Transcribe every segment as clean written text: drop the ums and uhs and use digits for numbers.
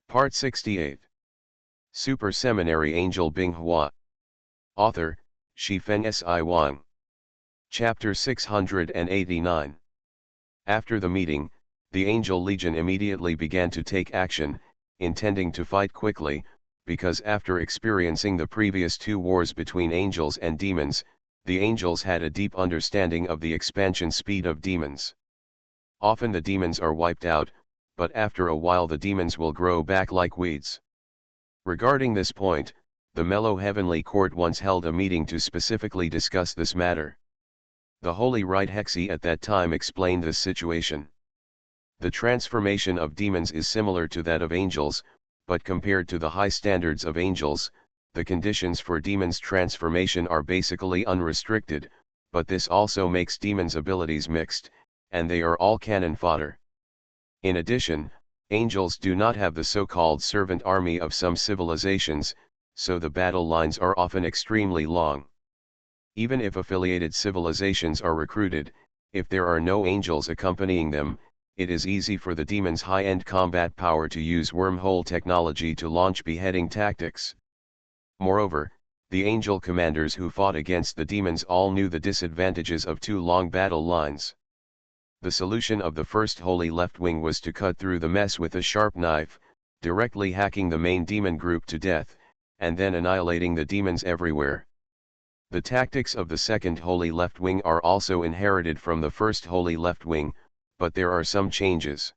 Part 68. Super Seminary Angel Binghua. Author, Shifeng Si Wang. Chapter 689. After the meeting, the Angel Legion immediately began to take action, intending to fight quickly, because after experiencing the previous two wars between angels and demons, the angels had a deep understanding of the expansion speed of demons. Often the demons are wiped out, but after a while the demons will grow back like weeds. Regarding this point, the Mellow Heavenly Court once held a meeting to specifically discuss this matter. The Holy Right Hexi at that time explained this situation. The transformation of demons is similar to that of angels, but compared to the high standards of angels, the conditions for demons' transformation are basically unrestricted, but this also makes demons' abilities mixed, and they are all cannon fodder. In addition, angels do not have the so-called servant army of some civilizations, so the battle lines are often extremely long. Even if affiliated civilizations are recruited, if there are no angels accompanying them, it is easy for the demons' high-end combat power to use wormhole technology to launch beheading tactics. Moreover, the angel commanders who fought against the demons all knew the disadvantages of two long battle lines. The solution of the first holy left wing was to cut through the mess with a sharp knife, directly hacking the main demon group to death, and then annihilating the demons everywhere. The tactics of the second holy left wing are also inherited from the first holy left wing, but there are some changes.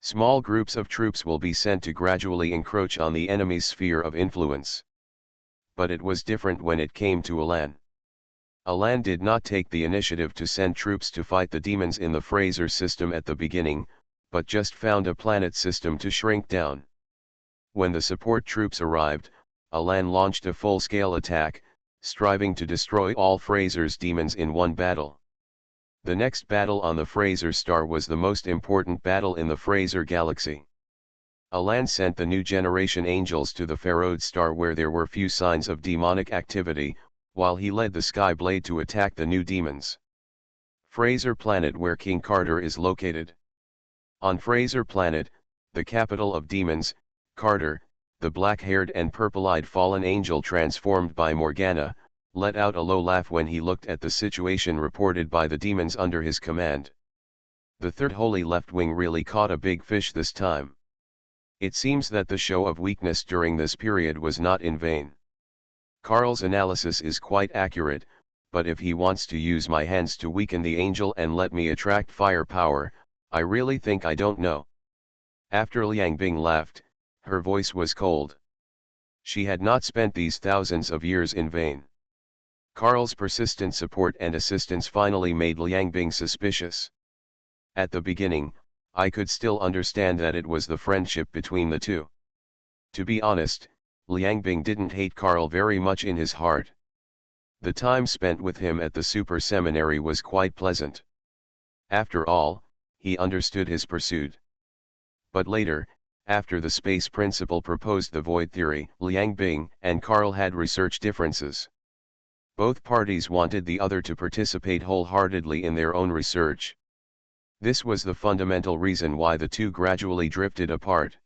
Small groups of troops will be sent to gradually encroach on the enemy's sphere of influence. But it was different when it came to Alan. Alan did not take the initiative to send troops to fight the demons in the Fraser system at the beginning, but just found a planet system to shrink down. When the support troops arrived, Alan launched a full-scale attack, striving to destroy all Fraser's demons in one battle. The next battle on the Fraser star was the most important battle in the Fraser galaxy. Alan sent the new generation angels to the Farode star where there were few signs of demonic activity, while he led the Skyblade to attack the new demons. Fraser planet where King Carter is located. On Fraser planet, the capital of demons, Carter, the black-haired and purple-eyed fallen angel transformed by Morgana, let out a low laugh when he looked at the situation reported by the demons under his command. The third holy left wing really caught a big fish this time. It seems that the show of weakness during this period was not in vain. Carl's analysis is quite accurate, but if he wants to use my hands to weaken the angel and let me attract firepower, I really think I don't know. After Liang Bing left, her voice was cold. She had not spent these thousands of years in vain. Carl's persistent support and assistance finally made Liang Bing suspicious. At the beginning, I could still understand that it was the friendship between the two. To be honest, Liang Bing didn't hate Carl very much in his heart. The time spent with him at the Super Seminary was quite pleasant. After all, he understood his pursuit. But later, after the space principal proposed the void theory, Liang Bing and Carl had research differences. Both parties wanted the other to participate wholeheartedly in their own research. This was the fundamental reason why the two gradually drifted apart.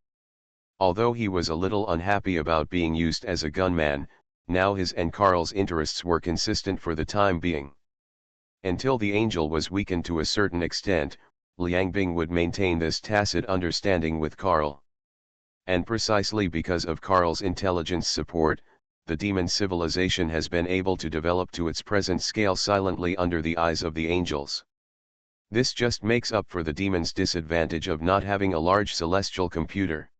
Although he was a little unhappy about being used as a gunman, now his and Carl's interests were consistent for the time being. Until the angel was weakened to a certain extent, Liang Bing would maintain this tacit understanding with Carl. And precisely because of Carl's intelligence support, the demon civilization has been able to develop to its present scale silently under the eyes of the angels. This just makes up for the demons' disadvantage of not having a large celestial computer.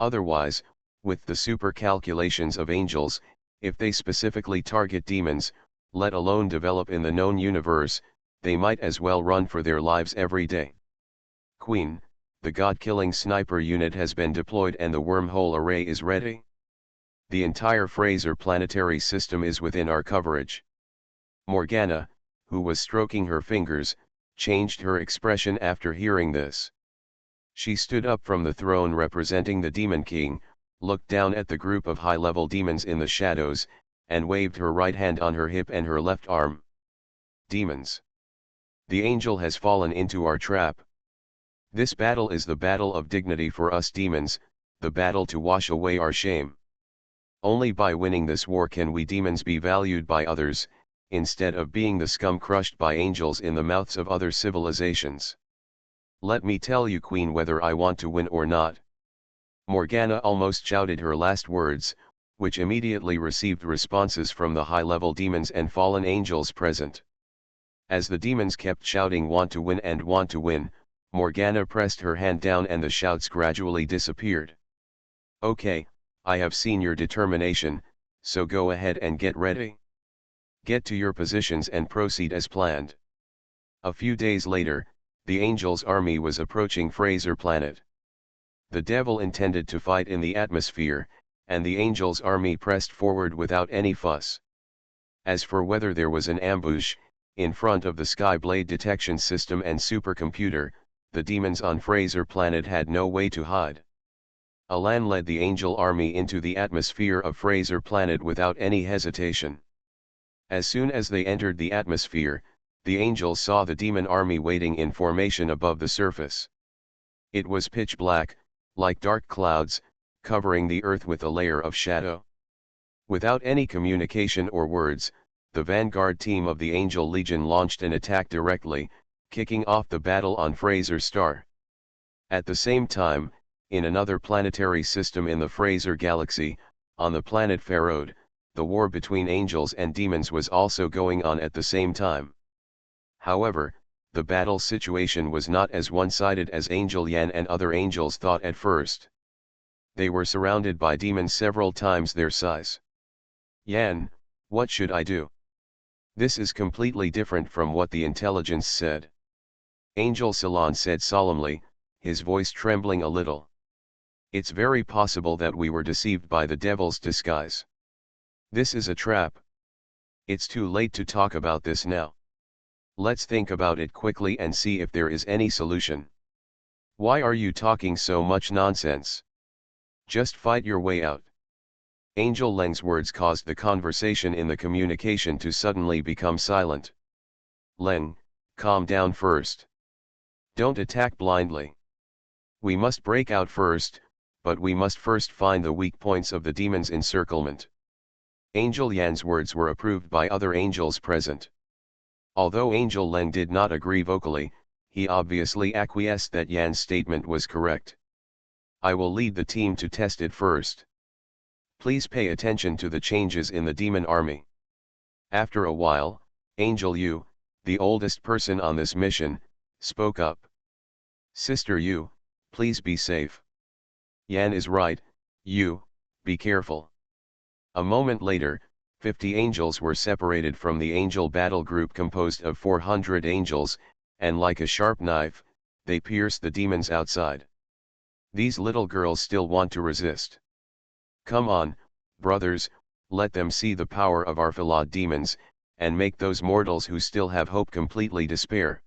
Otherwise, with the super calculations of angels, if they specifically target demons, let alone develop in the known universe, they might as well run for their lives every day. Queen, the god-killing sniper unit has been deployed and the wormhole array is ready. The entire Fraser planetary system is within our coverage. Morgana, who was stroking her fingers, changed her expression after hearing this. She stood up from the throne representing the Demon King, looked down at the group of high-level demons in the shadows, and waved her right hand on her hip and her left arm. Demons. The angel has fallen into our trap. This battle is the battle of dignity for us demons, the battle to wash away our shame. Only by winning this war can we demons be valued by others, instead of being the scum crushed by angels in the mouths of other civilizations. Let me tell you, Queen, whether I want to win or not. Morgana almost shouted her last words, which immediately received responses from the high-level demons and fallen angels present. As the demons kept shouting want to win and want to win, Morgana pressed her hand down and the shouts gradually disappeared. Okay, I have seen your determination, so go ahead and get ready. Get to your positions and proceed as planned. A few days later, the Angels' army was approaching Fraser Planet. The devil intended to fight in the atmosphere, and the Angels' army pressed forward without any fuss. As for whether there was an ambush, in front of the Skyblade detection system and supercomputer, the demons on Fraser Planet had no way to hide. Alan led the Angel army into the atmosphere of Fraser Planet without any hesitation. As soon as they entered the atmosphere, the Angels saw the demon army waiting in formation above the surface. It was pitch black, like dark clouds, covering the earth with a layer of shadow. Without any communication or words, the vanguard team of the Angel Legion launched an attack directly, kicking off the battle on Fraser Star. At the same time, in another planetary system in the Fraser Galaxy, on the planet Farode, the war between angels and demons was also going on at the same time. However, the battle situation was not as one-sided as Angel Yan and other angels thought at first. They were surrounded by demons several times their size. Yan, what should I do? This is completely different from what the intelligence said. Angel Salon said solemnly, his voice trembling a little. It's very possible that we were deceived by the devil's disguise. This is a trap. It's too late to talk about this now. Let's think about it quickly and see if there is any solution. Why are you talking so much nonsense? Just fight your way out. Angel Leng's words caused the conversation in the communication to suddenly become silent. Leng, calm down first. Don't attack blindly. We must break out first, but we must first find the weak points of the demon's encirclement. Angel Yan's words were approved by other angels present. Although Angel Leng did not agree vocally, he obviously acquiesced that Yan's statement was correct. I will lead the team to test it first. Please pay attention to the changes in the demon army. After a while, Angel Yu, the oldest person on this mission, spoke up. Sister Yu, please be safe. Yan is right, Yu, be careful. A moment later, 50 angels were separated from the angel battle group composed of 400 angels, and like a sharp knife, they pierced the demons outside. These little girls still want to resist. Come on, brothers, let them see the power of our flawed demons, and make those mortals who still have hope completely despair.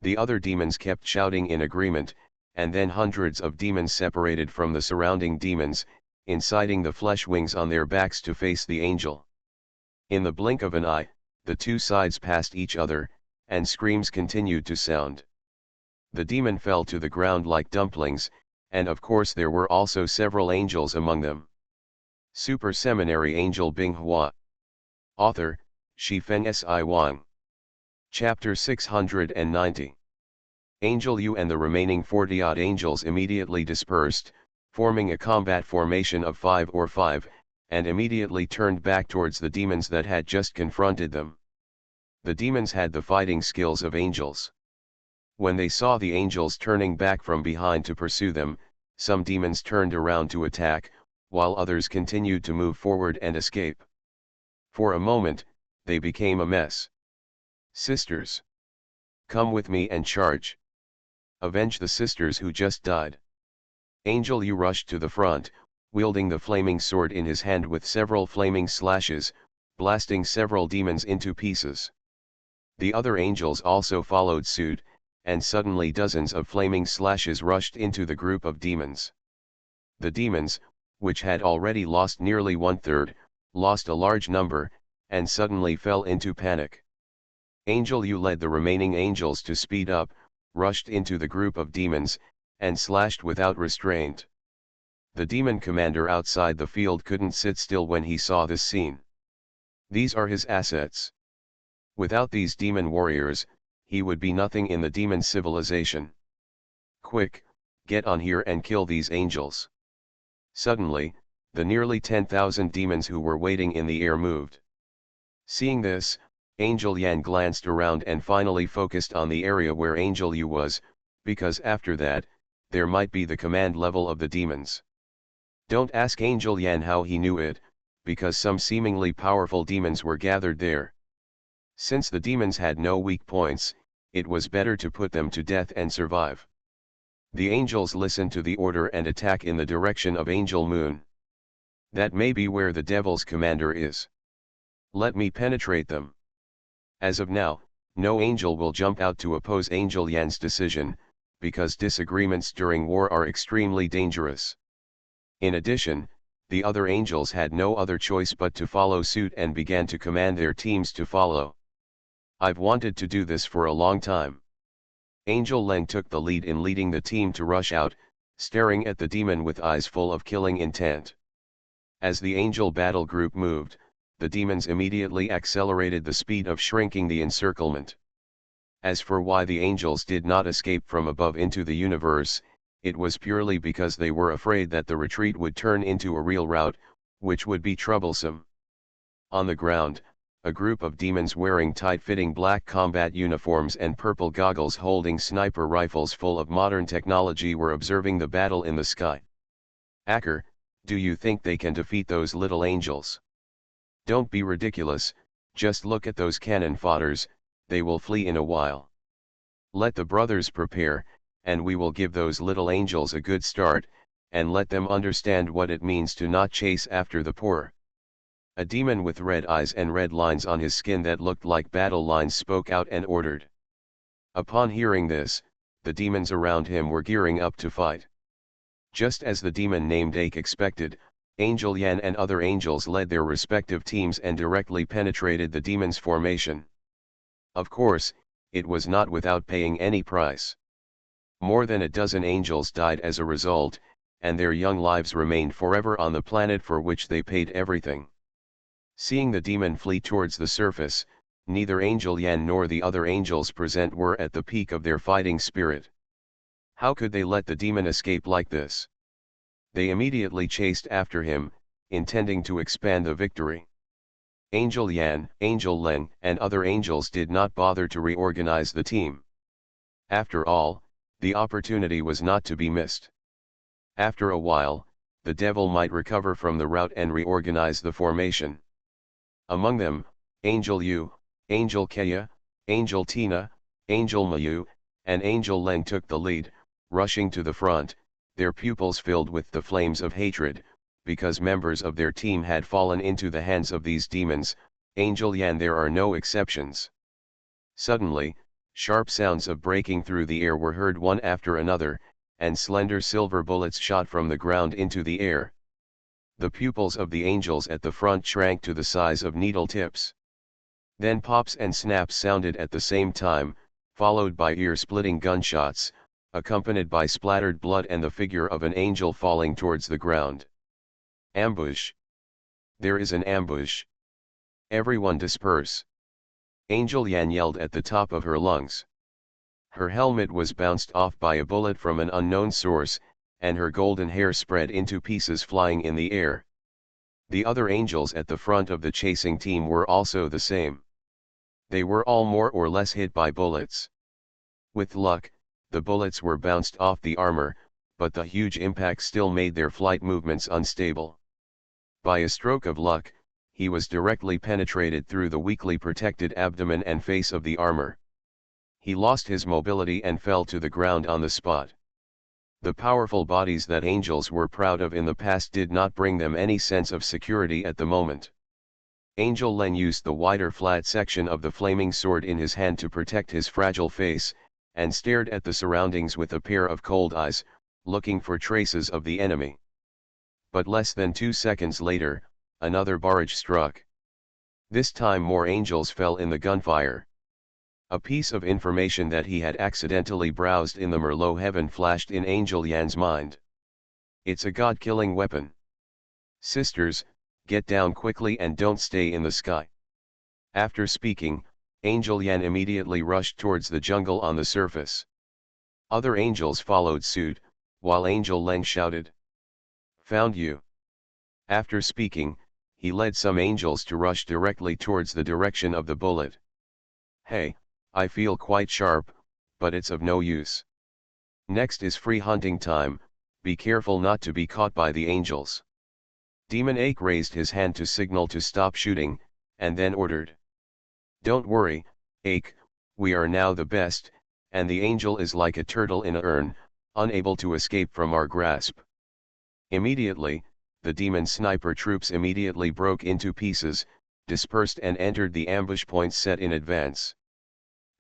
The other demons kept shouting in agreement, and then hundreds of demons separated from the surrounding demons, inciting the flesh wings on their backs to face the angel. In the blink of an eye, the two sides passed each other, and screams continued to sound. The demon fell to the ground like dumplings, and of course there were also several angels among them. Super Seminary Angel Binghua. Author, Shifeng Si Wang. Chapter 690. Angel Yu and the remaining 40-odd angels immediately dispersed, forming a combat formation of 5 or 5, and immediately turned back towards the demons that had just confronted them. The demons had the fighting skills of angels. When they saw the angels turning back from behind to pursue them, some demons turned around to attack, while others continued to move forward and escape. For a moment, they became a mess. Sisters, come with me and charge. Avenge the sisters who just died. Angel Yu rushed to the front, wielding the flaming sword in his hand with several flaming slashes, blasting several demons into pieces. The other angels also followed suit, and suddenly dozens of flaming slashes rushed into the group of demons. The demons, which had already lost nearly 1/3, lost a large number, and suddenly fell into panic. Angel Yu led the remaining angels to speed up, rushed into the group of demons, and slashed without restraint. The demon commander outside the field couldn't sit still when he saw this scene. These are his assets. Without these demon warriors, he would be nothing in the demon civilization. Quick, get on here and kill these angels. Suddenly, the nearly 10,000 demons who were waiting in the air moved. Seeing this, Angel Yan glanced around and finally focused on the area where Angel Yu was, because after that, there might be the command level of the demons. Don't ask Angel Yan how he knew it, because some seemingly powerful demons were gathered there. Since the demons had no weak points, it was better to put them to death and survive. The angels listened to the order and attack in the direction of Angel Moon. That may be where the devil's commander is. Let me penetrate them. As of now, no angel will jump out to oppose Angel Yan's decision, because disagreements during war are extremely dangerous. In addition, the other angels had no other choice but to follow suit and began to command their teams to follow. I've wanted to do this for a long time. Angel Leng took the lead in leading the team to rush out, staring at the demon with eyes full of killing intent. As the angel battle group moved, the demons immediately accelerated the speed of shrinking the encirclement. As for why the angels did not escape from above into the universe, it was purely because they were afraid that the retreat would turn into a real rout, which would be troublesome. On the ground, a group of demons wearing tight-fitting black combat uniforms and purple goggles holding sniper rifles full of modern technology were observing the battle in the sky. Acker, do you think they can defeat those little angels? Don't be ridiculous, just look at those cannon fodders, they will flee in a while. Let the brothers prepare, and we will give those little angels a good start, and let them understand what it means to not chase after the poor. A demon with red eyes and red lines on his skin that looked like battle lines spoke out and ordered. Upon hearing this, the demons around him were gearing up to fight. Just as the demon named Ake expected, Angel Yan and other angels led their respective teams and directly penetrated the demon's formation. Of course, it was not without paying any price. More than a dozen angels died as a result, and their young lives remained forever on the planet for which they paid everything. Seeing the demon flee towards the surface, neither Angel Yan nor the other angels present were at the peak of their fighting spirit. How could they let the demon escape like this? They immediately chased after him, intending to expand the victory. Angel Yan, Angel Leng, and other angels did not bother to reorganize the team. After all, the opportunity was not to be missed. After a while, the devil might recover from the rout and reorganize the formation. Among them, Angel Yu, Angel Kea, Angel Tina, Angel Mayu, and Angel Leng took the lead, rushing to the front, their pupils filled with the flames of hatred, because members of their team had fallen into the hands of these demons. Angel Yan there are no exceptions. Suddenly, sharp sounds of breaking through the air were heard one after another, and slender silver bullets shot from the ground into the air. The pupils of the angels at the front shrank to the size of needle tips. Then pops and snaps sounded at the same time, followed by ear-splitting gunshots, accompanied by splattered blood and the figure of an angel falling towards the ground. Ambush! There is an ambush! Everyone disperse! Angel Yan yelled at the top of her lungs. Her helmet was bounced off by a bullet from an unknown source, and her golden hair spread into pieces flying in the air. The other angels at the front of the chasing team were also the same. They were all more or less hit by bullets. With luck, the bullets were bounced off the armor, but the huge impact still made their flight movements unstable. By a stroke of luck, he was directly penetrated through the weakly protected abdomen and face of the armor. He lost his mobility and fell to the ground on the spot. The powerful bodies that angels were proud of in the past did not bring them any sense of security at the moment. Angel Leng used the wider flat section of the flaming sword in his hand to protect his fragile face, and stared at the surroundings with a pair of cold eyes, looking for traces of the enemy. But less than 2 seconds later, another barrage struck. This time more angels fell in the gunfire. A piece of information that he had accidentally browsed in the Merlot heaven flashed in Angel Yan's mind. It's a god-killing weapon. Sisters, get down quickly and don't stay in the sky. After speaking, Angel Yan immediately rushed towards the jungle on the surface. Other angels followed suit, while Angel Leng shouted, "Found you." After speaking, he led some angels to rush directly towards the direction of the bullet. "Hey, I feel quite sharp, but it's of no use. Next is free hunting time, be careful not to be caught by the angels." Demon Ache raised his hand to signal to stop shooting, and then ordered, "Don't worry, Ache, we are now the best, and the angel is like a turtle in a urn, unable to escape from our grasp." Immediately, the demon sniper troops immediately broke into pieces, dispersed and entered the ambush points set in advance.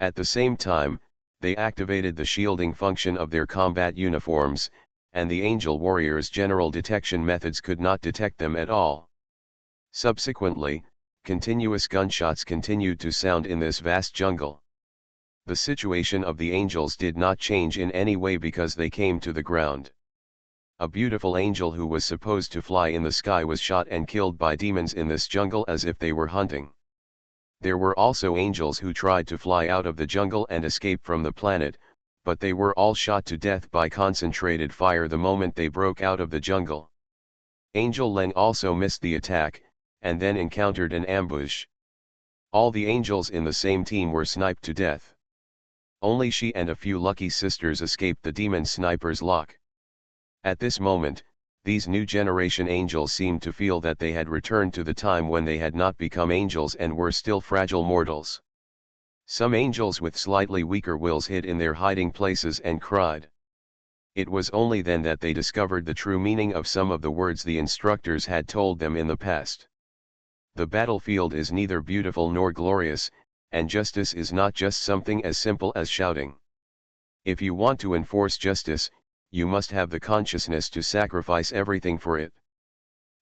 At the same time, they activated the shielding function of their combat uniforms, and the angel warriors' general detection methods could not detect them at all. Subsequently, continuous gunshots continued to sound in this vast jungle. The situation of the angels did not change in any way because they came to the ground. A beautiful angel who was supposed to fly in the sky was shot and killed by demons in this jungle as if they were hunting. There were also angels who tried to fly out of the jungle and escape from the planet, but they were all shot to death by concentrated fire the moment they broke out of the jungle. Angel Leng also missed the attack, and then encountered an ambush. All the angels in the same team were sniped to death. Only she and a few lucky sisters escaped the demon sniper's lock. At this moment, these new generation angels seemed to feel that they had returned to the time when they had not become angels and were still fragile mortals. Some angels with slightly weaker wills hid in their hiding places and cried. It was only then that they discovered the true meaning of some of the words the instructors had told them in the past. The battlefield is neither beautiful nor glorious, and justice is not just something as simple as shouting. If you want to enforce justice, you must have the consciousness to sacrifice everything for it.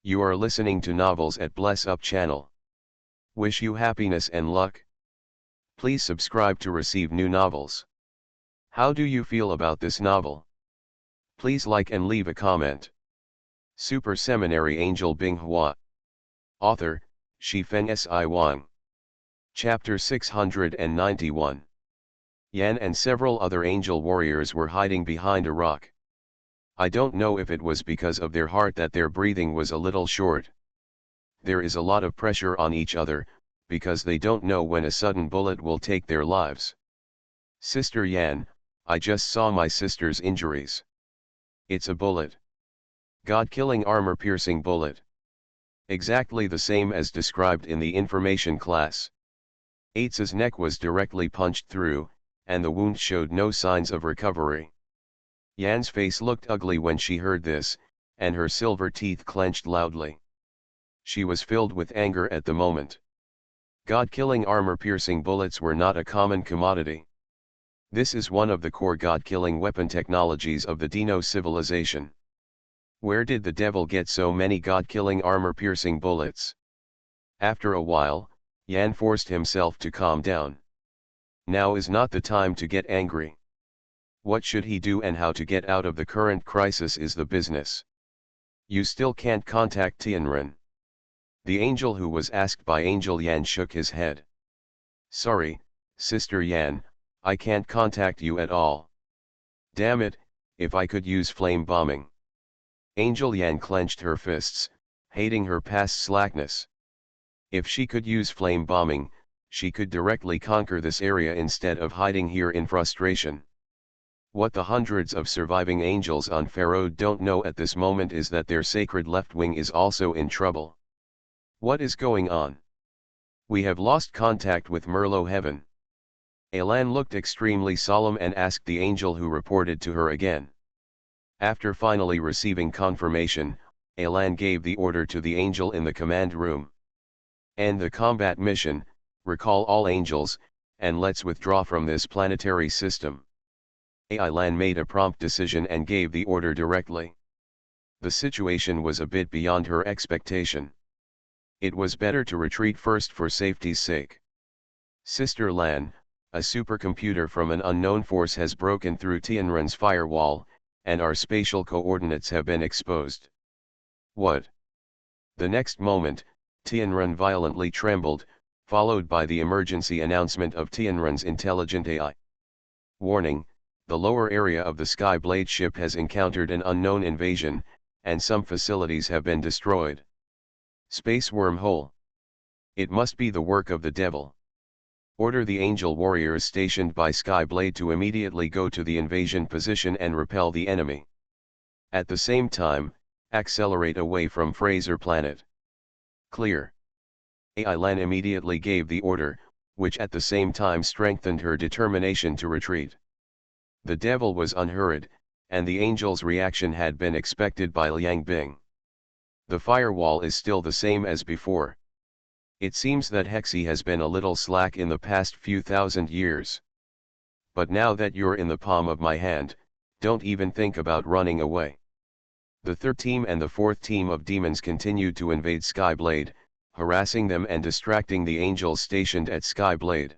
You are listening to Novels at Bless Up channel. Wish you happiness and luck. Please subscribe to receive new novels. How do you feel about this novel? Please like and leave a comment. Super Seminary Angel Binghua. Author, Shifeng Si Wang. Chapter 691. Yan and several other angel warriors were hiding behind a rock. I don't know if it was because of their heart that their breathing was a little short. There is a lot of pressure on each other, because they don't know when a sudden bullet will take their lives. Sister Yan, I just saw my sister's injuries. It's a bullet. God-killing armor-piercing bullet. Exactly the same as described in the information class. Aitz's neck was directly punched through, and the wound showed no signs of recovery. Yan's face looked ugly when she heard this, and her silver teeth clenched loudly. She was filled with anger at the moment. God-killing armor-piercing bullets were not a common commodity. This is one of the core god-killing weapon technologies of the Dino civilization. Where did the devil get so many god-killing armor-piercing bullets? After a while, Yan forced himself to calm down. Now is not the time to get angry. What should he do and how to get out of the current crisis is the business. You still can't contact Tianren. The angel who was asked by Angel Yan shook his head. Sorry, Sister Yan, I can't contact you at all. Damn it, if I could use flame bombing. Angel Yan clenched her fists, hating her past slackness. If she could use flame bombing, she could directly conquer this area instead of hiding here in frustration. What the hundreds of surviving angels on Pharaoh don't know at this moment is that their sacred left wing is also in trouble. What is going on? We have lost contact with Merlot Heaven. Elan looked extremely solemn and asked the angel who reported to her again. After finally receiving confirmation, Elan gave the order to the angel in the command room. End the combat mission, recall all angels, and let's withdraw from this planetary system. Elan made a prompt decision and gave the order directly. The situation was a bit beyond her expectation. It was better to retreat first for safety's sake. Sister Lan, a supercomputer from an unknown force has broken through Tianren's firewall, and our spatial coordinates have been exposed. What? The next moment, Tianrun violently trembled, followed by the emergency announcement of Tianrun's intelligent AI. Warning, the lower area of the Skyblade ship has encountered an unknown invasion, and some facilities have been destroyed. Space wormhole. It must be the work of the devil. Order the angel warriors stationed by Skyblade to immediately go to the invasion position and repel the enemy. At the same time, accelerate away from Fraser Planet. Clear. AI Lan immediately gave the order, which at the same time strengthened her determination to retreat. The devil was unhurried, and the angel's reaction had been expected by Liang Bing. The firewall is still the same as before. It seems that Hexi has been a little slack in the past few thousand years. But now that you're in the palm of my hand, don't even think about running away. The third team and the fourth team of demons continued to invade Skyblade, harassing them and distracting the angels stationed at Skyblade.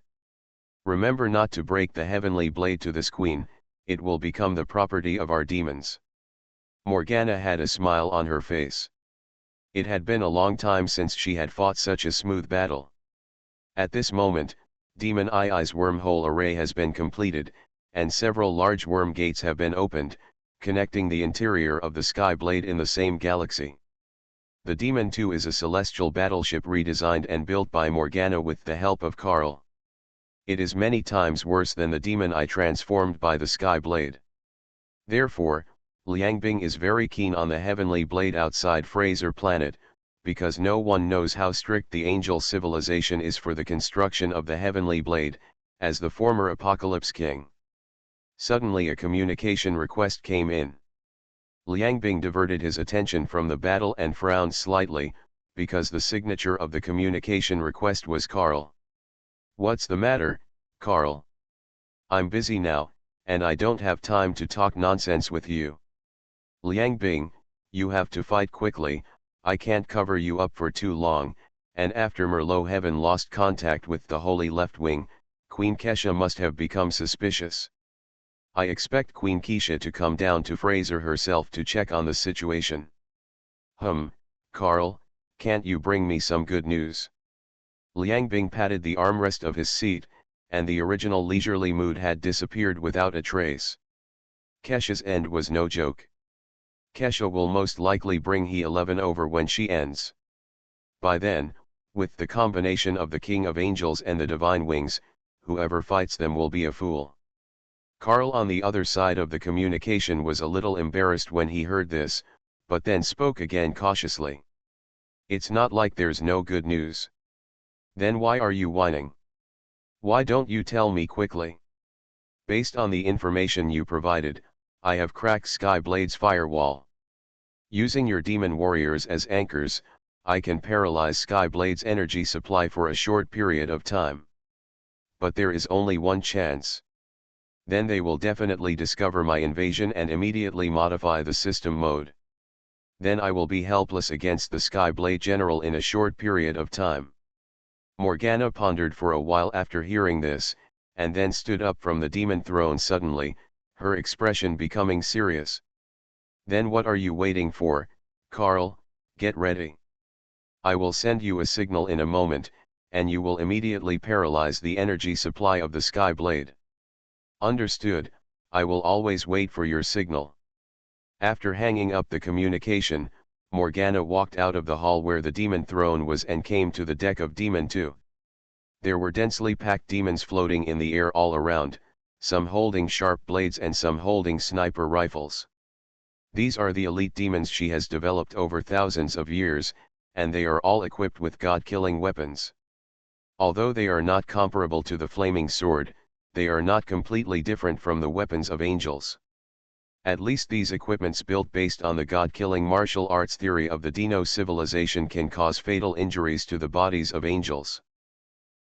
Remember not to break the heavenly blade to this queen, it will become the property of our demons. Morgana had a smile on her face. It had been a long time since she had fought such a smooth battle. At this moment, Demon II's wormhole array has been completed, and several large worm gates have been opened, connecting the interior of the Skyblade in the same galaxy. The Demon 2 is a celestial battleship redesigned and built by Morgana with the help of Carl. It is many times worse than the Demon I transformed by the Skyblade. Therefore, Liang Bing is very keen on the heavenly blade outside Fraser Planet, because no one knows how strict the angel civilization is for the construction of the heavenly blade, as the former Apocalypse King. Suddenly a communication request came in. Liang Bing diverted his attention from the battle and frowned slightly, because the signature of the communication request was Carl. What's the matter, Carl? I'm busy now, and I don't have time to talk nonsense with you. Liang Bing, you have to fight quickly, I can't cover you up for too long, and after Merlot Heaven lost contact with the Holy Left Wing, Queen Kesha must have become suspicious. I expect Queen Kesha to come down to Fraser herself to check on the situation. Carl, can't you bring me some good news? Liang Bing patted the armrest of his seat, and the original leisurely mood had disappeared without a trace. Kesha's end was no joke. Kesha will most likely bring He-11 over when she ends. By then, with the combination of the King of Angels and the Divine Wings, whoever fights them will be a fool. Carl on the other side of the communication was a little embarrassed when he heard this, but then spoke again cautiously. It's not like there's no good news. Then why are you whining? Why don't you tell me quickly? Based on the information you provided, I have cracked Skyblade's firewall. Using your demon warriors as anchors, I can paralyze Skyblade's energy supply for a short period of time. But there is only one chance. Then they will definitely discover my invasion and immediately modify the system mode. Then I will be helpless against the Skyblade General in a short period of time. Morgana pondered for a while after hearing this, and then stood up from the demon throne suddenly, her expression becoming serious. Then what are you waiting for, Carl? Get ready. I will send you a signal in a moment, and you will immediately paralyze the energy supply of the Skyblade. Understood, I will always wait for your signal. After hanging up the communication, Morgana walked out of the hall where the demon throne was and came to the deck of Demon 2. There were densely packed demons floating in the air all around, some holding sharp blades and some holding sniper rifles. These are the elite demons she has developed over thousands of years, and they are all equipped with god-killing weapons. Although they are not comparable to the flaming sword, they are not completely different from the weapons of angels. At least these equipments built based on the god-killing martial arts theory of the Dino civilization can cause fatal injuries to the bodies of angels.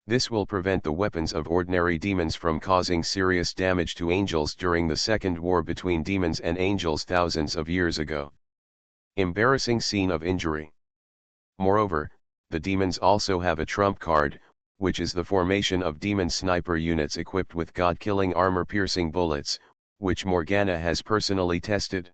This will prevent the weapons of ordinary demons from causing serious damage to angels during the second war between demons and angels thousands of years ago. Embarrassing scene of injury. Moreover, the demons also have a trump card, which is the formation of demon sniper units equipped with god-killing armor-piercing bullets, which Morgana has personally tested.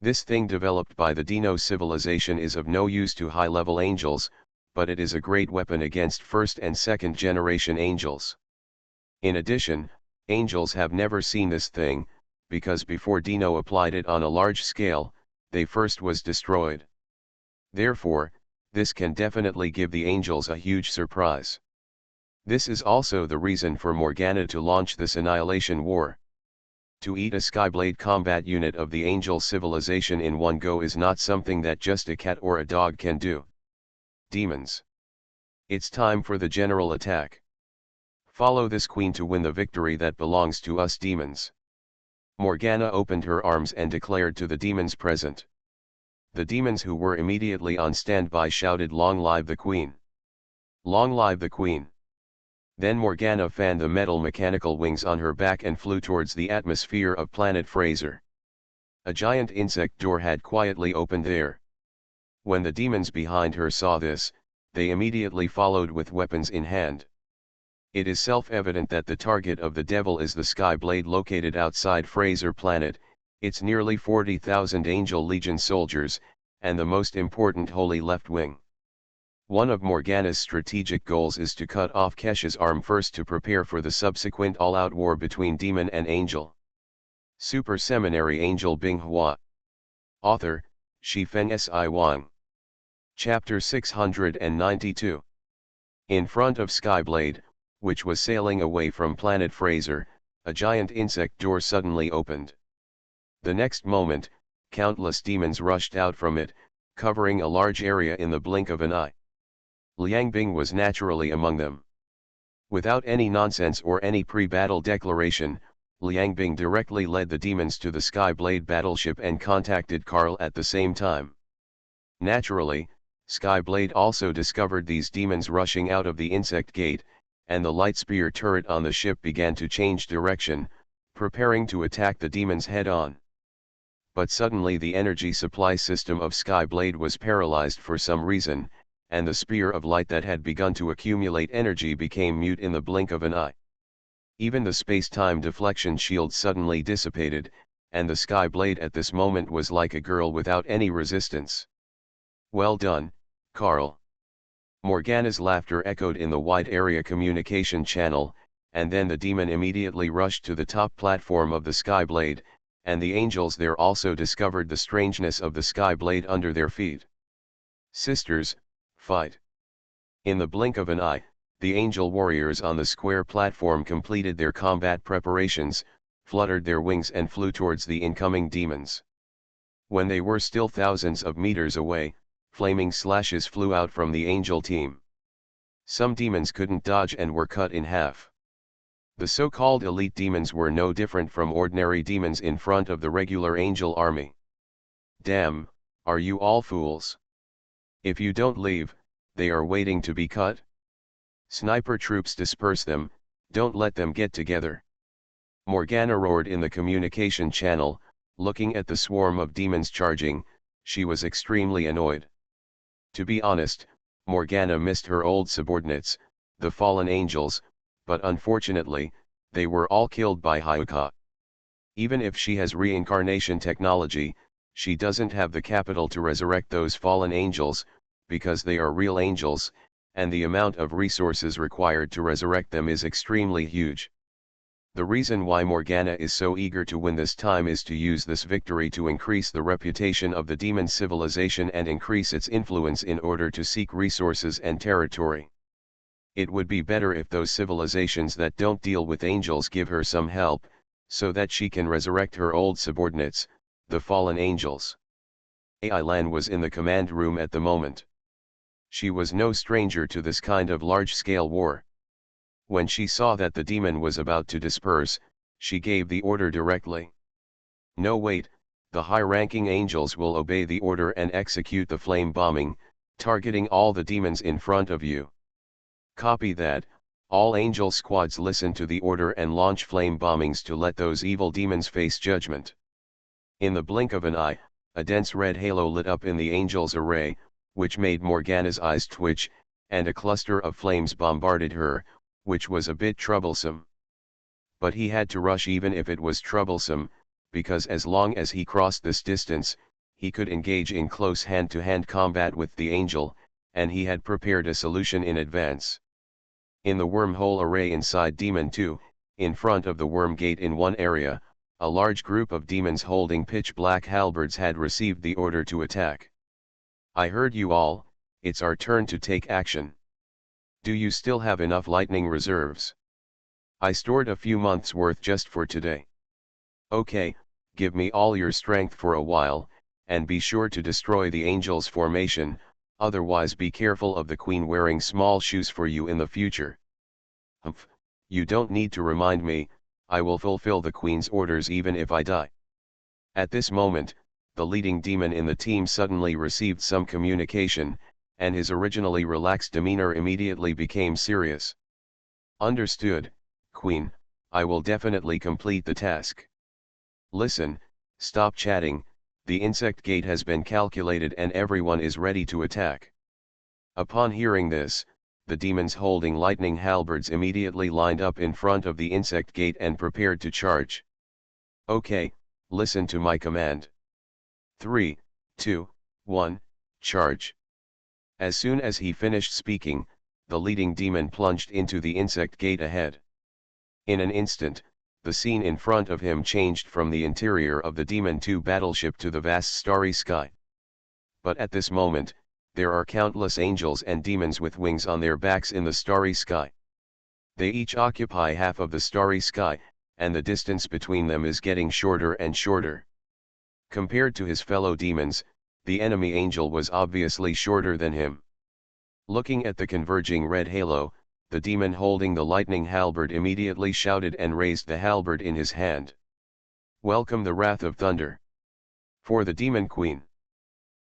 This thing developed by the Dino civilization is of no use to high-level angels, but it is a great weapon against first and second generation angels. In addition, angels have never seen this thing, because before Dino applied it on a large scale, they first was destroyed. Therefore, this can definitely give the angels a huge surprise. This is also the reason for Morgana to launch this annihilation war. To eat a Skyblade combat unit of the angel civilization in one go is not something that just a cat or a dog can do. Demons. It's time for the general attack. Follow this queen to win the victory that belongs to us demons. Morgana opened her arms and declared to the demons present. The demons who were immediately on standby shouted, "Long live the queen! Long live the queen!" Then Morgana fanned the metal mechanical wings on her back and flew towards the atmosphere of planet Fraser. A giant insect door had quietly opened there. When the demons behind her saw this, they immediately followed with weapons in hand. It is self-evident that the target of the devil is the Skyblade located outside Fraser planet, its nearly 40,000 Angel Legion soldiers, and the most important Holy Left Wing. One of Morgana's strategic goals is to cut off Kesh's arm first to prepare for the subsequent all-out war between demon and angel. Super Seminary Angel Binghua. Author, Shifeng Si Wang. Chapter 692. In front of Skyblade, which was sailing away from planet Fraser, a giant insect door suddenly opened. The next moment, countless demons rushed out from it, covering a large area in the blink of an eye. Liang Bing was naturally among them. Without any nonsense or any pre-battle declaration, Liang Bing directly led the demons to the Skyblade battleship and contacted Carl at the same time. Naturally, Skyblade also discovered these demons rushing out of the insect gate, and the light spear turret on the ship began to change direction, preparing to attack the demons head-on. But suddenly the energy supply system of Skyblade was paralyzed for some reason, and the spear of light that had begun to accumulate energy became mute in the blink of an eye. Even the space-time deflection shield suddenly dissipated, and the Skyblade at this moment was like a girl without any resistance. "Well done, Carl." Morgana's laughter echoed in the wide area communication channel, and then the demon immediately rushed to the top platform of the Skyblade, and the angels there also discovered the strangeness of the Skyblade under their feet. "Sisters, fight." In the blink of an eye, the angel warriors on the square platform completed their combat preparations, fluttered their wings and flew towards the incoming demons. When they were still thousands of meters away, flaming slashes flew out from the angel team. Some demons couldn't dodge and were cut in half. The so-called elite demons were no different from ordinary demons in front of the regular angel army. "Damn, are you all fools? If you don't leave, they are waiting to be cut. Sniper troops, disperse them, don't let them get together." Morgana roared in the communication channel, looking at the swarm of demons charging. She was extremely annoyed. To be honest, Morgana missed her old subordinates, the fallen angels, but unfortunately, they were all killed by Hyuka. Even if she has reincarnation technology, she doesn't have the capital to resurrect those fallen angels, because they are real angels, and the amount of resources required to resurrect them is extremely huge. The reason why Morgana is so eager to win this time is to use this victory to increase the reputation of the demon civilization and increase its influence in order to seek resources and territory. It would be better if those civilizations that don't deal with angels give her some help, so that she can resurrect her old subordinates, the fallen angels. Ai Lan was in the command room at the moment. She was no stranger to this kind of large-scale war. When she saw that the demon was about to disperse, she gave the order directly. "No, wait, the high-ranking angels will obey the order and execute the flame bombing, targeting all the demons in front of you." "Copy that." All angel squads listen to the order and launch flame bombings to let those evil demons face judgment. In the blink of an eye, a dense red halo lit up in the angels' array, which made Morgana's eyes twitch, and a cluster of flames bombarded her, which was a bit troublesome. but he had to rush even if it was troublesome, because as long as he crossed this distance, he could engage in close hand-to-hand combat with the angel, and he had prepared a solution in advance. In the wormhole array inside Demon 2, in front of the worm gate in one area, a large group of demons holding pitch-black halberds had received the order to attack. "I heard you all, it's our turn to take action. Do you still have enough lightning reserves? I stored a few months' worth just for today. Okay, give me all your strength for a while, and be sure to destroy the angel's formation, otherwise be careful of the queen wearing small shoes for you in the future." "Humph, you don't need to remind me, I will fulfill the queen's orders even if I die." At this moment, the leading demon in the team suddenly received some communication, and his originally relaxed demeanor immediately became serious. "Understood, Queen, I will definitely complete the task. Listen, stop chatting, the insect gate has been calculated and everyone is ready to attack." Upon hearing this, the demons holding lightning halberds immediately lined up in front of the insect gate and prepared to charge. "Okay, listen to my command. 3, 2, 1, charge." As soon as he finished speaking, the leading demon plunged into the insect gate ahead. In an instant, the scene in front of him changed from the interior of the Demon 2 battleship to the vast starry sky. But at this moment, there are countless angels and demons with wings on their backs in the starry sky. They each occupy half of the starry sky, and the distance between them is getting shorter and shorter. Compared to his fellow demons, the enemy angel was obviously shorter than him. Looking at the converging red halo, the demon holding the lightning halberd immediately shouted and raised the halberd in his hand. "Welcome the wrath of thunder. For the demon queen."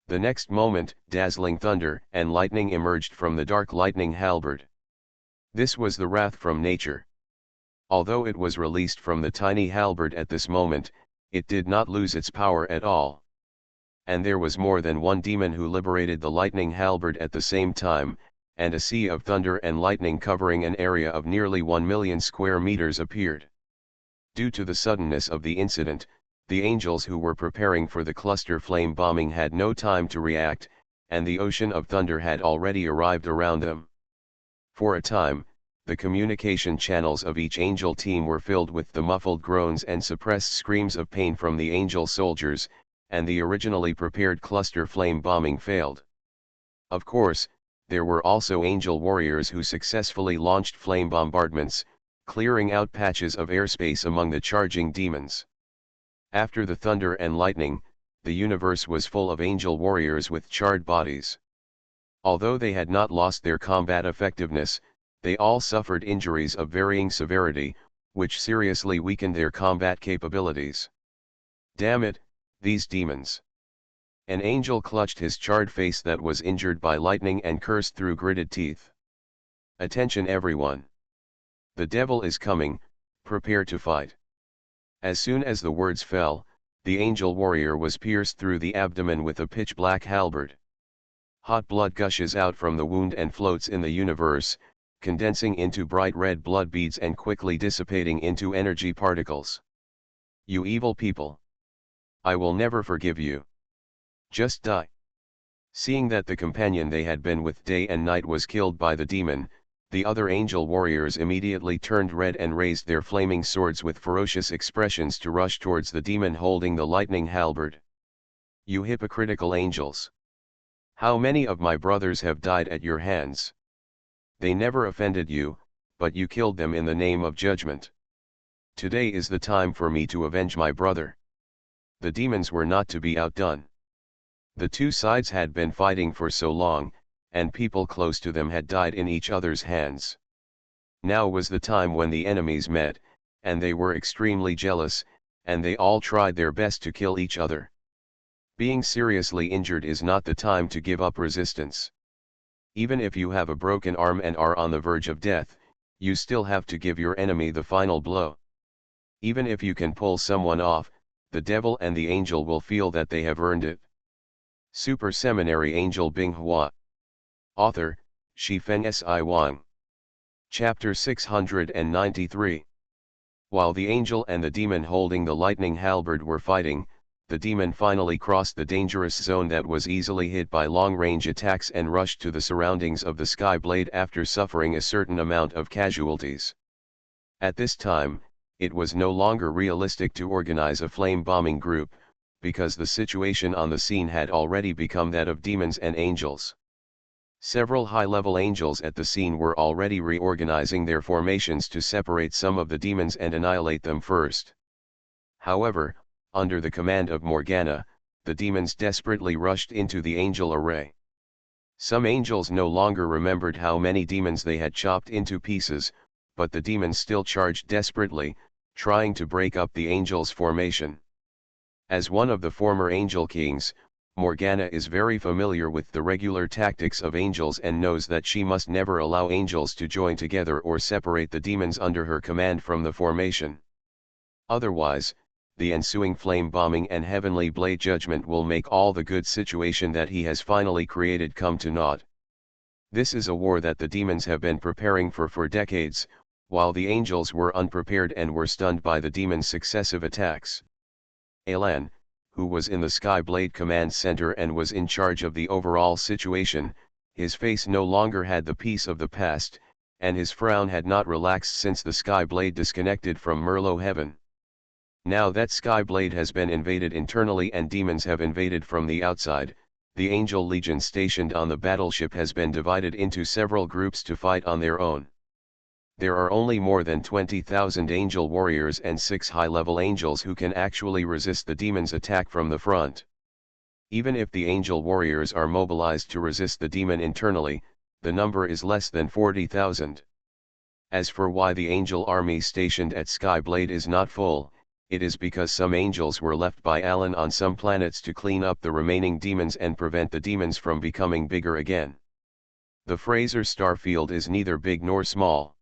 The next moment, dazzling thunder and lightning emerged from the dark lightning halberd. This was the wrath from nature. Although it was released from the tiny halberd at this moment, it did not lose its power at all. And there was more than one demon who liberated the lightning halberd at the same time, and a sea of thunder and lightning covering an area of nearly 1 million square meters appeared. Due to the suddenness of the incident, the angels who were preparing for the cluster flame bombing had no time to react, and the ocean of thunder had already arrived around them. For a time, the communication channels of each angel team were filled with the muffled groans and suppressed screams of pain from the angel soldiers, and the originally prepared cluster flame bombing failed. Of course, there were also angel warriors who successfully launched flame bombardments, clearing out patches of airspace among the charging demons. After the thunder and lightning, the universe was full of angel warriors with charred bodies. Although they had not lost their combat effectiveness, they all suffered injuries of varying severity, which seriously weakened their combat capabilities. "Damn it, these demons." An angel clutched his charred face that was injured by lightning and cursed through gritted teeth. "Attention everyone. The devil is coming, prepare to fight." As soon as the words fell, the angel warrior was pierced through the abdomen with a pitch-black halberd. Hot blood gushes out from the wound and floats in the universe, condensing into bright red blood beads and quickly dissipating into energy particles. "You evil people! I will never forgive you. Just die." Seeing that the companion they had been with day and night was killed by the demon, the other angel warriors immediately turned red and raised their flaming swords with ferocious expressions to rush towards the demon holding the lightning halberd. "You hypocritical angels! How many of my brothers have died at your hands? They never offended you, but you killed them in the name of judgment. Today is the time for me to avenge my brother." The demons were not to be outdone. The two sides had been fighting for so long, and people close to them had died in each other's hands. Now was the time when the enemies met, and they were extremely jealous, and they all tried their best to kill each other. Being seriously injured is not the time to give up resistance. Even if you have a broken arm and are on the verge of death, you still have to give your enemy the final blow. Even if you can pull someone off, the devil and the angel will feel that they have earned it. Super Seminary Angel Binghua. Author, Shifeng Si Wang. Chapter 693. While the angel and the demon holding the lightning halberd were fighting, the demon finally crossed the dangerous zone that was easily hit by long-range attacks and rushed to the surroundings of the Skyblade after suffering a certain amount of casualties. At this time, it was no longer realistic to organize a flame bombing group, because the situation on the scene had already become that of demons and angels. Several high-level angels at the scene were already reorganizing their formations to separate some of the demons and annihilate them first. However, under the command of Morgana, the demons desperately rushed into the angel array. Some angels no longer remembered how many demons they had chopped into pieces, but the demons still charged desperately, trying to break up the angels' formation. As one of the former angel kings, Morgana is very familiar with the regular tactics of angels and knows that she must never allow angels to join together or separate the demons under her command from the formation. Otherwise, the ensuing flame bombing and heavenly blade judgment will make all the good situation that he has finally created come to naught. This is a war that the demons have been preparing for decades, while the angels were unprepared and were stunned by the demons' successive attacks. Alan, who was in the Skyblade command center and was in charge of the overall situation, his face no longer had the peace of the past, and his frown had not relaxed since the Skyblade disconnected from Merlo Heaven. Now that Skyblade has been invaded internally and demons have invaded from the outside, the Angel Legion stationed on the battleship has been divided into several groups to fight on their own. There are only more than 20,000 angel warriors and 6 high-level angels who can actually resist the demon's attack from the front. Even if the angel warriors are mobilized to resist the demon internally, the number is less than 40,000. As for why the angel army stationed at Skyblade is not full, it is because some angels were left by Alan on some planets to clean up the remaining demons and prevent the demons from becoming bigger again. The Fraser starfield is neither big nor small.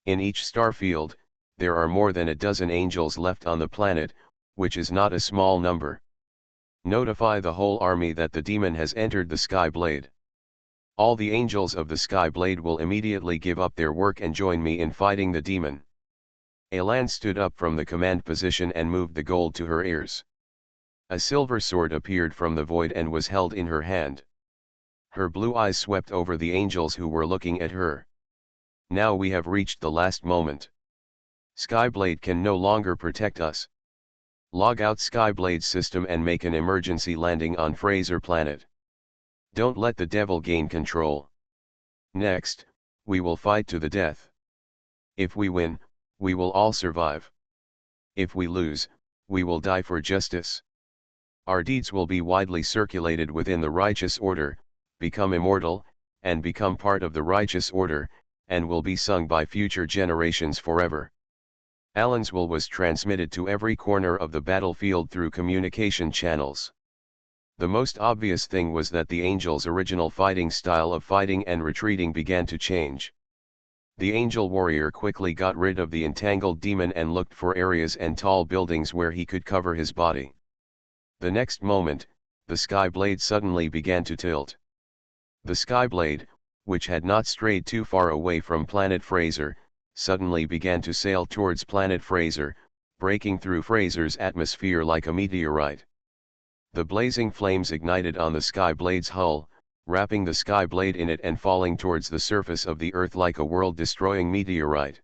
In each starfield, there are more than a dozen angels left on the planet, which is not a small number. Notify the whole army that the demon has entered the Skyblade. All the angels of the Skyblade will immediately give up their work and join me in fighting the demon. Alan stood up from the command position and moved the gold to her ears. A silver sword appeared from the void and was held in her hand. Her blue eyes swept over the angels who were looking at her. Now we have reached the last moment. Skyblade can no longer protect us. Log out Skyblade system and make an emergency landing on Fraser planet. Don't let the devil gain control. Next, we will fight to the death. If we win, we will all survive. If we lose, we will die for justice. Our deeds will be widely circulated within the righteous order, become immortal, and become part of the righteous order, and will be sung by future generations forever. Alan's will was transmitted to every corner of the battlefield through communication channels. The most obvious thing was that the angels' original fighting style of fighting and retreating began to change. The angel warrior quickly got rid of the entangled demon and looked for areas and tall buildings where he could cover his body. The next moment, the Skyblade suddenly began to tilt. The Skyblade, which had not strayed too far away from planet Fraser, suddenly began to sail towards planet Fraser, breaking through Fraser's atmosphere like a meteorite. The blazing flames ignited on the Skyblade's hull, wrapping the Skyblade in it and falling towards the surface of the Earth like a world-destroying meteorite.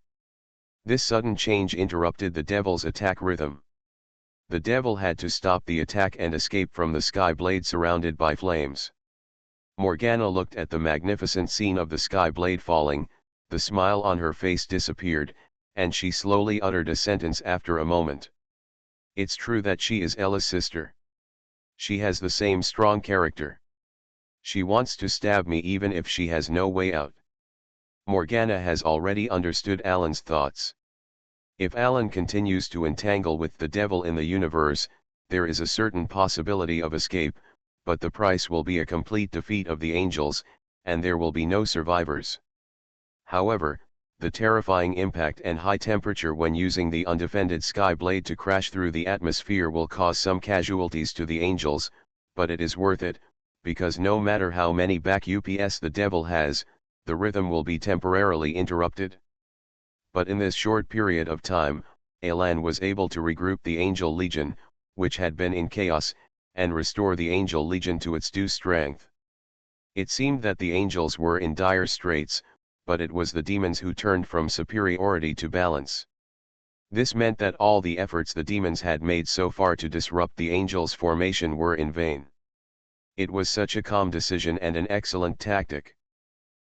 This sudden change interrupted the Devil's attack rhythm. The Devil had to stop the attack and escape from the Skyblade surrounded by flames. Morgana looked at the magnificent scene of the Skyblade falling, the smile on her face disappeared, and she slowly uttered a sentence after a moment. It's true that she is Ella's sister. She has the same strong character. She wants to stab me even if she has no way out. Morgana has already understood Alan's thoughts. If Alan continues to entangle with the devil in the universe, there is a certain possibility of escape, but the price will be a complete defeat of the angels, and there will be no survivors. However, the terrifying impact and high temperature when using the undefended Skyblade to crash through the atmosphere will cause some casualties to the angels, but it is worth it, because no matter how many back UPS the devil has, the rhythm will be temporarily interrupted. But in this short period of time, Alan was able to regroup the Angel Legion, which had been in chaos, and restore the Angel Legion to its due strength. It seemed that the angels were in dire straits, but it was the demons who turned from superiority to balance. This meant that all the efforts the demons had made so far to disrupt the angels' formation were in vain. It was such a calm decision and an excellent tactic.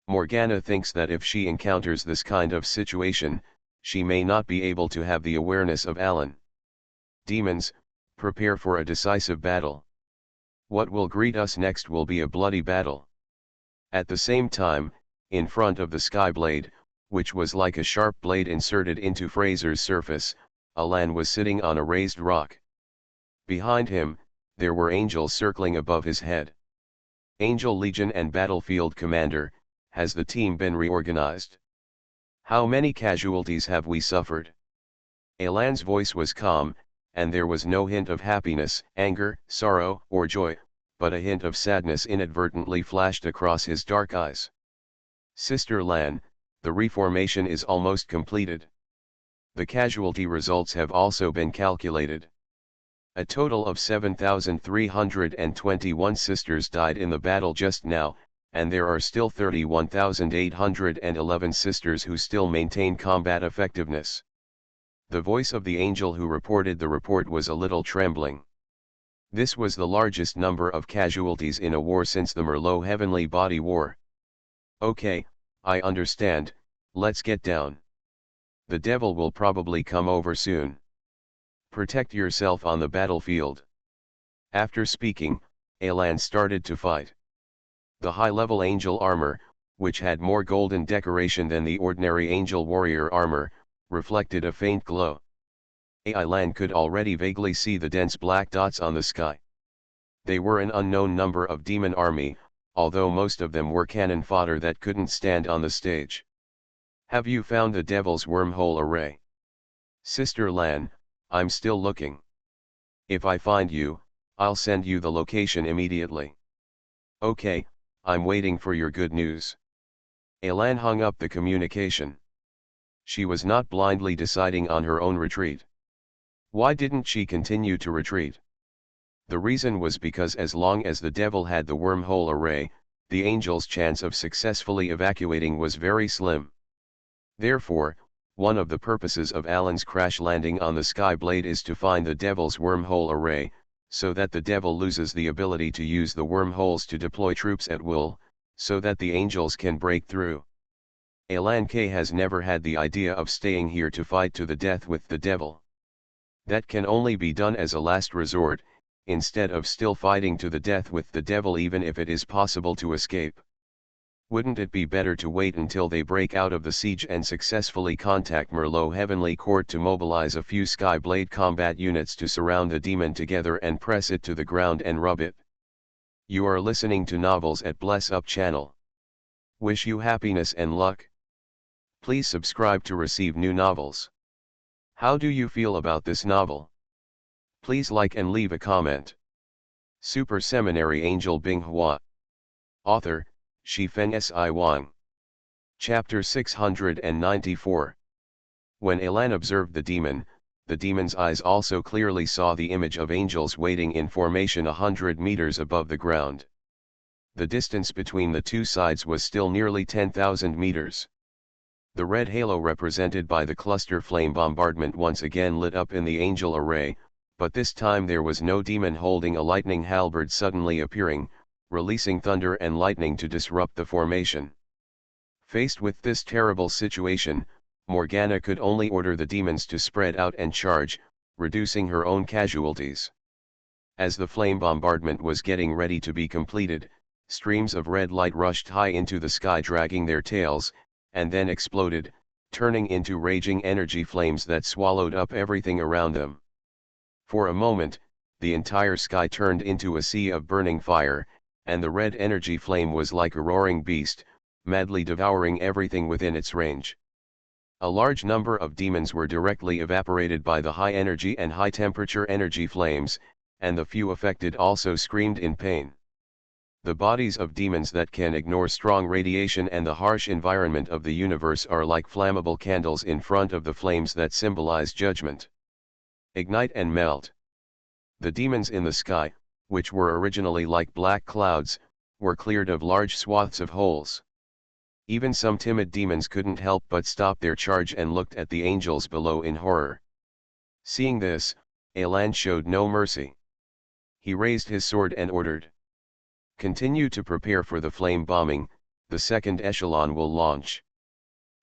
Morgana thinks that if she encounters this kind of situation, she may not be able to have the awareness of Alan. Demons, prepare for a decisive battle. What will greet us next will be a bloody battle. At the same time, in front of the Skyblade, which was like a sharp blade inserted into Fraser's surface, Alan was sitting on a raised rock. Behind him, there were angels circling above his head. Angel Legion and Battlefield Commander, has the team been reorganized? How many casualties have we suffered? Alan's voice was calm, and there was no hint of happiness, anger, sorrow, or joy, but a hint of sadness inadvertently flashed across his dark eyes. Sister Lan, the reformation is almost completed. The casualty results have also been calculated. A total of 7,321 sisters died in the battle just now, and there are still 31,811 sisters who still maintain combat effectiveness. The voice of the angel who reported the report was a little trembling. This was the largest number of casualties in a war since the Merlot Heavenly Body War. Okay, I understand, let's get down. The devil will probably come over soon. Protect yourself on the battlefield. After speaking, Alan started to fight. The high-level angel armor, which had more golden decoration than the ordinary angel warrior armor, reflected a faint glow. Alan could already vaguely see the dense black dots on the sky. They were an unknown number of demon army, although most of them were cannon fodder that couldn't stand on the stage. Have you found the devil's wormhole array? Sister Lan, I'm still looking. If I find you, I'll send you the location immediately. Okay, I'm waiting for your good news. Alan hung up the communication. She was not blindly deciding on her own retreat. Why didn't she continue to retreat? The reason was because as long as the devil had the wormhole array, the angel's chance of successfully evacuating was very slim. Therefore, one of the purposes of Alan's crash landing on the Skyblade is to find the devil's wormhole array, so that the devil loses the ability to use the wormholes to deploy troops at will, so that the angels can break through. Alan K has never had the idea of staying here to fight to the death with the devil. That can only be done as a last resort, instead of still fighting to the death with the devil even if it is possible to escape. Wouldn't it be better to wait until they break out of the siege and successfully contact Merlot Heavenly Court to mobilize a few Skyblade combat units to surround the demon together and press it to the ground and rub it? You are listening to Novels at Bless Up channel. Wish you happiness and luck. Please subscribe to receive new novels. How do you feel about this novel? Please like and leave a comment. Super Seminary Angel Binghua. Author, Shifeng Si Wang. Chapter 694. When Alan observed the demon's eyes also clearly saw the image of angels waiting in formation 100 meters above the ground. The distance between the two sides was still nearly 10,000 meters. The red halo represented by the cluster flame bombardment once again lit up in the angel array, but this time there was no demon holding a lightning halberd suddenly appearing, releasing thunder and lightning to disrupt the formation. Faced with this terrible situation, Morgana could only order the demons to spread out and charge, reducing her own casualties. As the flame bombardment was getting ready to be completed, streams of red light rushed high into the sky dragging their tails, and then exploded, turning into raging energy flames that swallowed up everything around them. For a moment, the entire sky turned into a sea of burning fire, and the red energy flame was like a roaring beast, madly devouring everything within its range. A large number of demons were directly evaporated by the high energy and high temperature energy flames, and the few affected also screamed in pain. The bodies of demons that can ignore strong radiation and the harsh environment of the universe are like flammable candles in front of the flames that symbolize judgment. Ignite and melt. The demons in the sky, which were originally like black clouds, were cleared of large swaths of holes. Even some timid demons couldn't help but stop their charge and looked at the angels below in horror. Seeing this, Elan showed no mercy. He raised his sword and ordered, "Continue to prepare for the flame bombing, the second echelon will launch."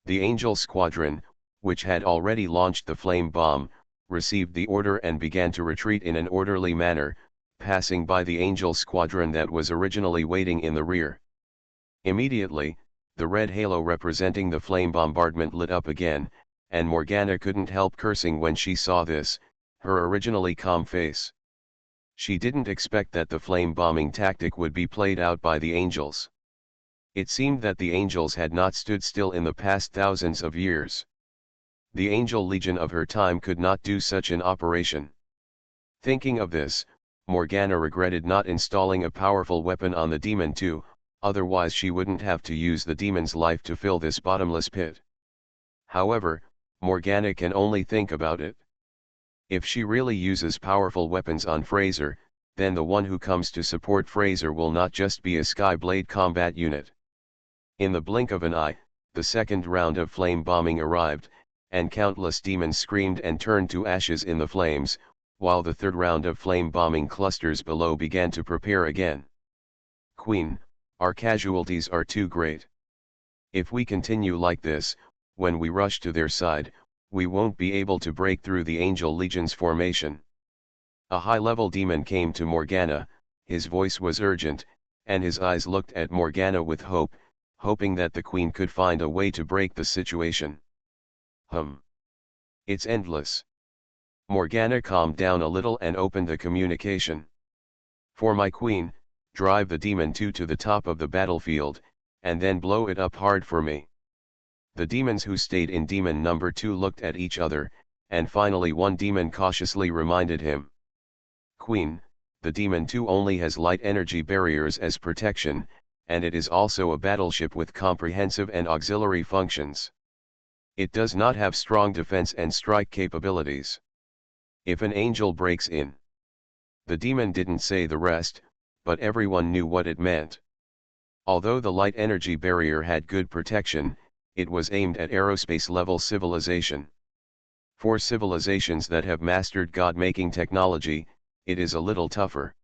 The angel squadron, which had already launched the flame bomb, received the order and began to retreat in an orderly manner, passing by the angel squadron that was originally waiting in the rear. Immediately, the red halo representing the flame bombardment lit up again, and Morgana couldn't help cursing when she saw this, her originally calm face. She didn't expect that the flame bombing tactic would be played out by the angels. It seemed that the angels had not stood still in the past thousands of years. The angel legion of her time could not do such an operation. Thinking of this, Morgana regretted not installing a powerful weapon on the demon too, otherwise she wouldn't have to use the demon's life to fill this bottomless pit. However, Morgana can only think about it. If she really uses powerful weapons on Fraser, then the one who comes to support Fraser will not just be a Skyblade combat unit. In the blink of an eye, the second round of flame bombing arrived, and countless demons screamed and turned to ashes in the flames, while the third round of flame bombing clusters below began to prepare again. "Queen, our casualties are too great. If we continue like this, when we rush to their side, we won't be able to break through the Angel Legion's formation." A high-level demon came to Morgana, his voice was urgent, and his eyes looked at Morgana with hope, hoping that the Queen could find a way to break the situation. It's endless." Morgana calmed down a little and opened the communication. "For my Queen, drive the Demon 2 to the top of the battlefield, and then blow it up hard for me." The demons who stayed in Demon number 2 looked at each other, and finally one demon cautiously reminded him. "Queen, the Demon 2 only has light energy barriers as protection, and it is also a battleship with comprehensive and auxiliary functions. It does not have strong defense and strike capabilities. If an angel breaks in..." The demon didn't say the rest, but everyone knew what it meant. Although the light energy barrier had good protection, it was aimed at aerospace-level civilization. For civilizations that have mastered God-making technology, it is a little tougher.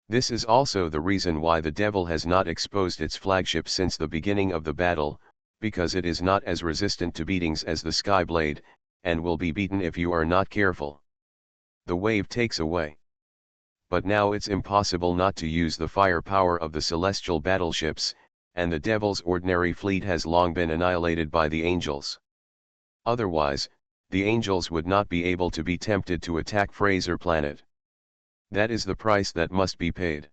This is also the reason why the Devil has not exposed its flagship since the beginning of the battle, because it is not as resistant to beatings as the Skyblade, and will be beaten if you are not careful. The wave takes away. But now it's impossible not to use the firepower of the celestial battleships, and the Devil's ordinary fleet has long been annihilated by the angels. Otherwise, the angels would not be able to be tempted to attack Fraser Planet. That is the price that must be paid."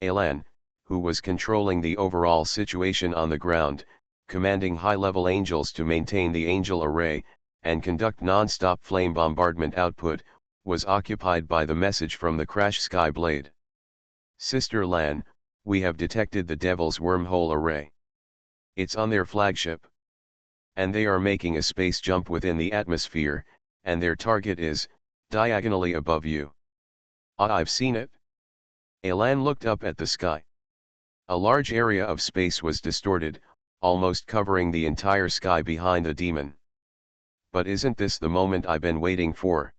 Elan, who was controlling the overall situation on the ground, commanding high-level angels to maintain the angel array, and conduct non-stop flame bombardment output, was occupied by the message from the Crash Skyblade. "Sister Lan, we have detected the Devil's wormhole array. It's on their flagship. And they are making a space jump within the atmosphere, and their target is, diagonally above you." "I've seen it." Elan looked up at the sky. A large area of space was distorted, almost covering the entire sky behind the demon. "But isn't this the moment I've been waiting for?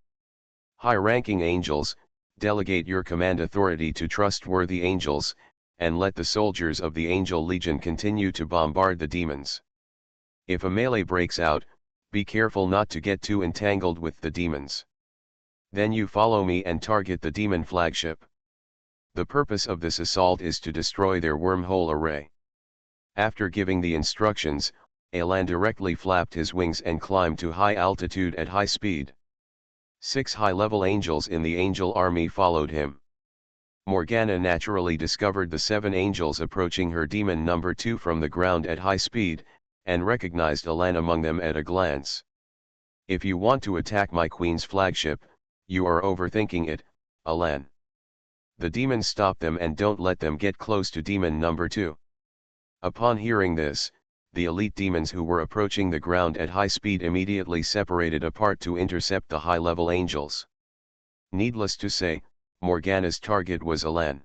High-ranking angels, delegate your command authority to trustworthy angels, and let the soldiers of the Angel Legion continue to bombard the demons. If a melee breaks out, be careful not to get too entangled with the demons. Then you follow me and target the demon flagship. The purpose of this assault is to destroy their wormhole array." After giving the instructions, Elan directly flapped his wings and climbed to high altitude at high speed. 6 high-level angels in the angel army followed him. Morgana naturally discovered the 7 angels approaching her Demon number 2 from the ground at high speed, and recognized Elan among them at a glance. "If you want to attack my Queen's flagship, you are overthinking it, Elan. The demons stop them and don't let them get close to demon number 2. Upon hearing this, the elite demons who were approaching the ground at high speed immediately separated apart to intercept the high-level angels. Needless to say, Morgana's target was Elan.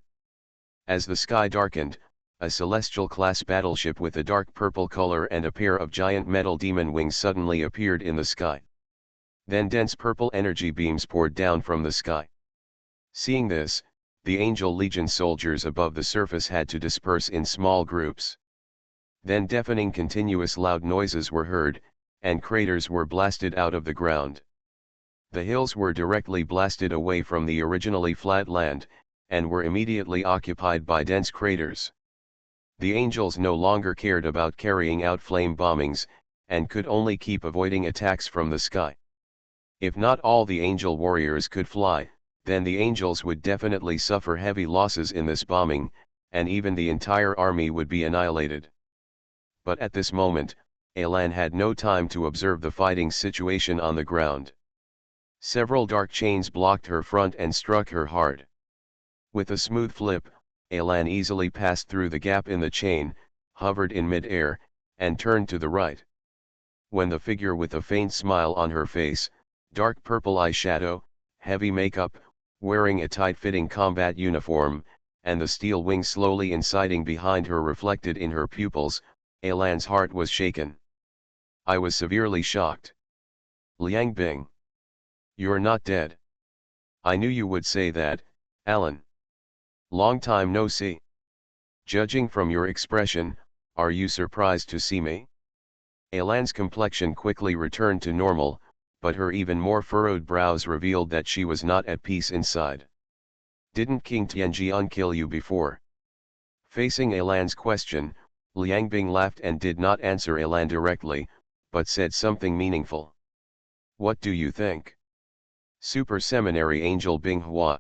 As the sky darkened, a celestial-class battleship with a dark purple color and a pair of giant metal demon wings suddenly appeared in the sky. Then dense purple energy beams poured down from the sky. Seeing this, the Angel Legion soldiers above the surface had to disperse in small groups. Then deafening continuous loud noises were heard, and craters were blasted out of the ground. The hills were directly blasted away from the originally flat land, and were immediately occupied by dense craters. The angels no longer cared about carrying out flame bombings, and could only keep avoiding attacks from the sky. If not all the angel warriors could fly, then the angels would definitely suffer heavy losses in this bombing, and even the entire army would be annihilated. But at this moment, Elan had no time to observe the fighting situation on the ground. Several dark chains blocked her front and struck her hard. With a smooth flip, Elan easily passed through the gap in the chain, hovered in mid-air, and turned to the right. When the figure with a faint smile on her face, dark purple eyeshadow, heavy makeup, wearing a tight-fitting combat uniform, and the steel wings slowly inciting behind her reflected in her pupils, Elan's heart was shaken. I was severely shocked. Liang Bing. You're not dead. I knew you would say that, Alan. Long time no see. Judging from your expression, are you surprised to see me? Elan's complexion quickly returned to normal, but her even more furrowed brows revealed that she was not at peace inside. Didn't King Tianjian kill you before? Facing Elan's question, Liang Bing laughed and did not answer Elan directly, but said something meaningful. What do you think? Super Seminary Angel Binghua.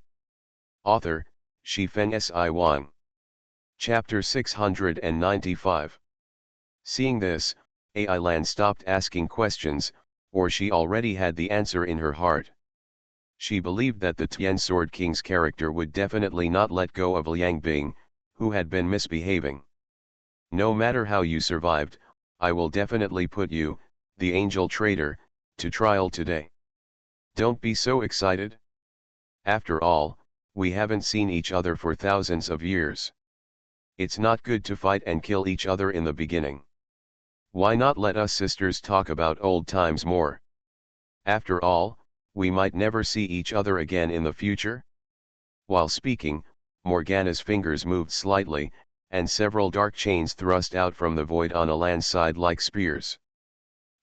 Author, Shifeng Si Wang. Chapter 695. Seeing this, Elan stopped asking questions, or she already had the answer in her heart. She believed that the Tian Sword King's character would definitely not let go of Liang Bing, who had been misbehaving. No matter how you survived, I will definitely put you, the angel traitor, to trial today. Don't be so excited. After all, we haven't seen each other for thousands of years. It's not good to fight and kill each other in the beginning. Why not let us sisters talk about old times more? After all, we might never see each other again in the future. While speaking, Morgana's fingers moved slightly, and several dark chains thrust out from the void on Elan's side like spears.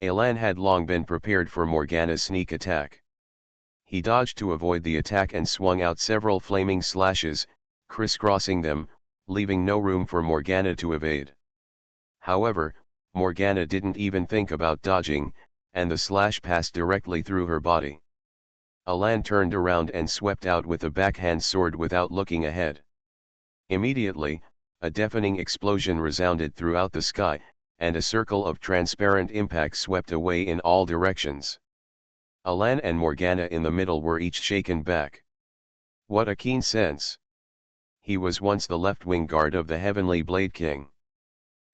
Elan had long been prepared for Morgana's sneak attack. He dodged to avoid the attack and swung out several flaming slashes, crisscrossing them, leaving no room for Morgana to evade. However, Morgana didn't even think about dodging, and the slash passed directly through her body. Elan turned around and swept out with a backhand sword without looking ahead. Immediately, a deafening explosion resounded throughout the sky, and a circle of transparent impact swept away in all directions. Elan and Morgana in the middle were each shaken back. What a keen sense! He was once the left-wing guard of the Heavenly Blade King.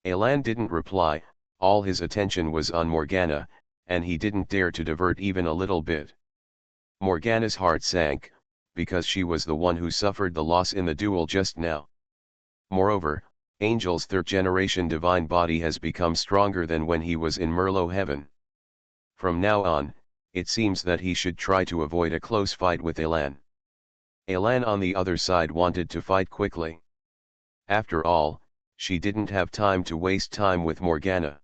Elan didn't reply, all his attention was on Morgana, and he didn't dare to divert even a little bit. Morgana's heart sank, because she was the one who suffered the loss in the duel just now. Moreover, Angel's third-generation divine body has become stronger than when he was in Merlot heaven. From now on, it seems that he should try to avoid a close fight with Elan. Elan on the other side wanted to fight quickly. After all, she didn't have time to waste time with Morgana.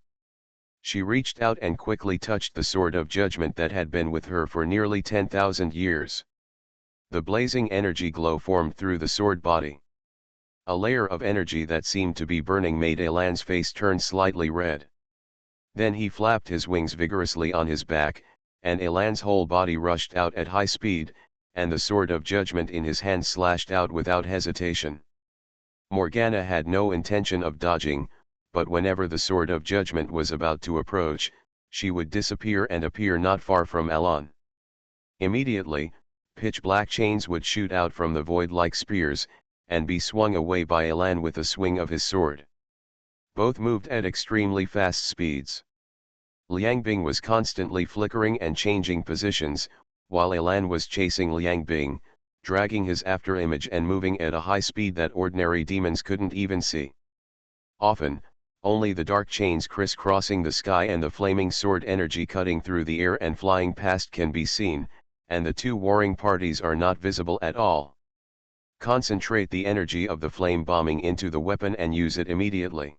She reached out and quickly touched the sword of judgment that had been with her for nearly 10,000 years. The blazing energy glow formed through the sword body. A layer of energy that seemed to be burning made Elan's face turn slightly red. Then he flapped his wings vigorously on his back, and Elan's whole body rushed out at high speed, and the sword of judgment in his hand slashed out without hesitation. Morgana had no intention of dodging, but whenever the sword of judgment was about to approach, she would disappear and appear not far from Elan. Immediately, pitch black chains would shoot out from the void like spears, and be swung away by Elan with a swing of his sword. Both moved at extremely fast speeds. Liang Bing was constantly flickering and changing positions, while Elan was chasing Liang Bing, dragging his afterimage and moving at a high speed that ordinary demons couldn't even see. Often, only the dark chains crisscrossing the sky and the flaming sword energy cutting through the air and flying past can be seen, and the two warring parties are not visible at all. Concentrate the energy of the flame bombing into the weapon and use it immediately.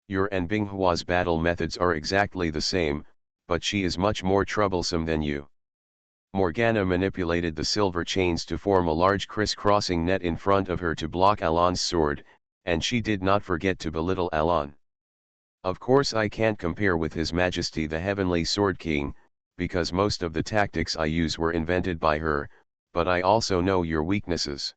Your and Binghua's battle methods are exactly the same, but she is much more troublesome than you. Morgana manipulated the silver chains to form a large crisscrossing net in front of her to block Alan's sword, and she did not forget to belittle Alan. Of course I can't compare with His Majesty the Heavenly Sword King, because most of the tactics I use were invented by her, but I also know your weaknesses.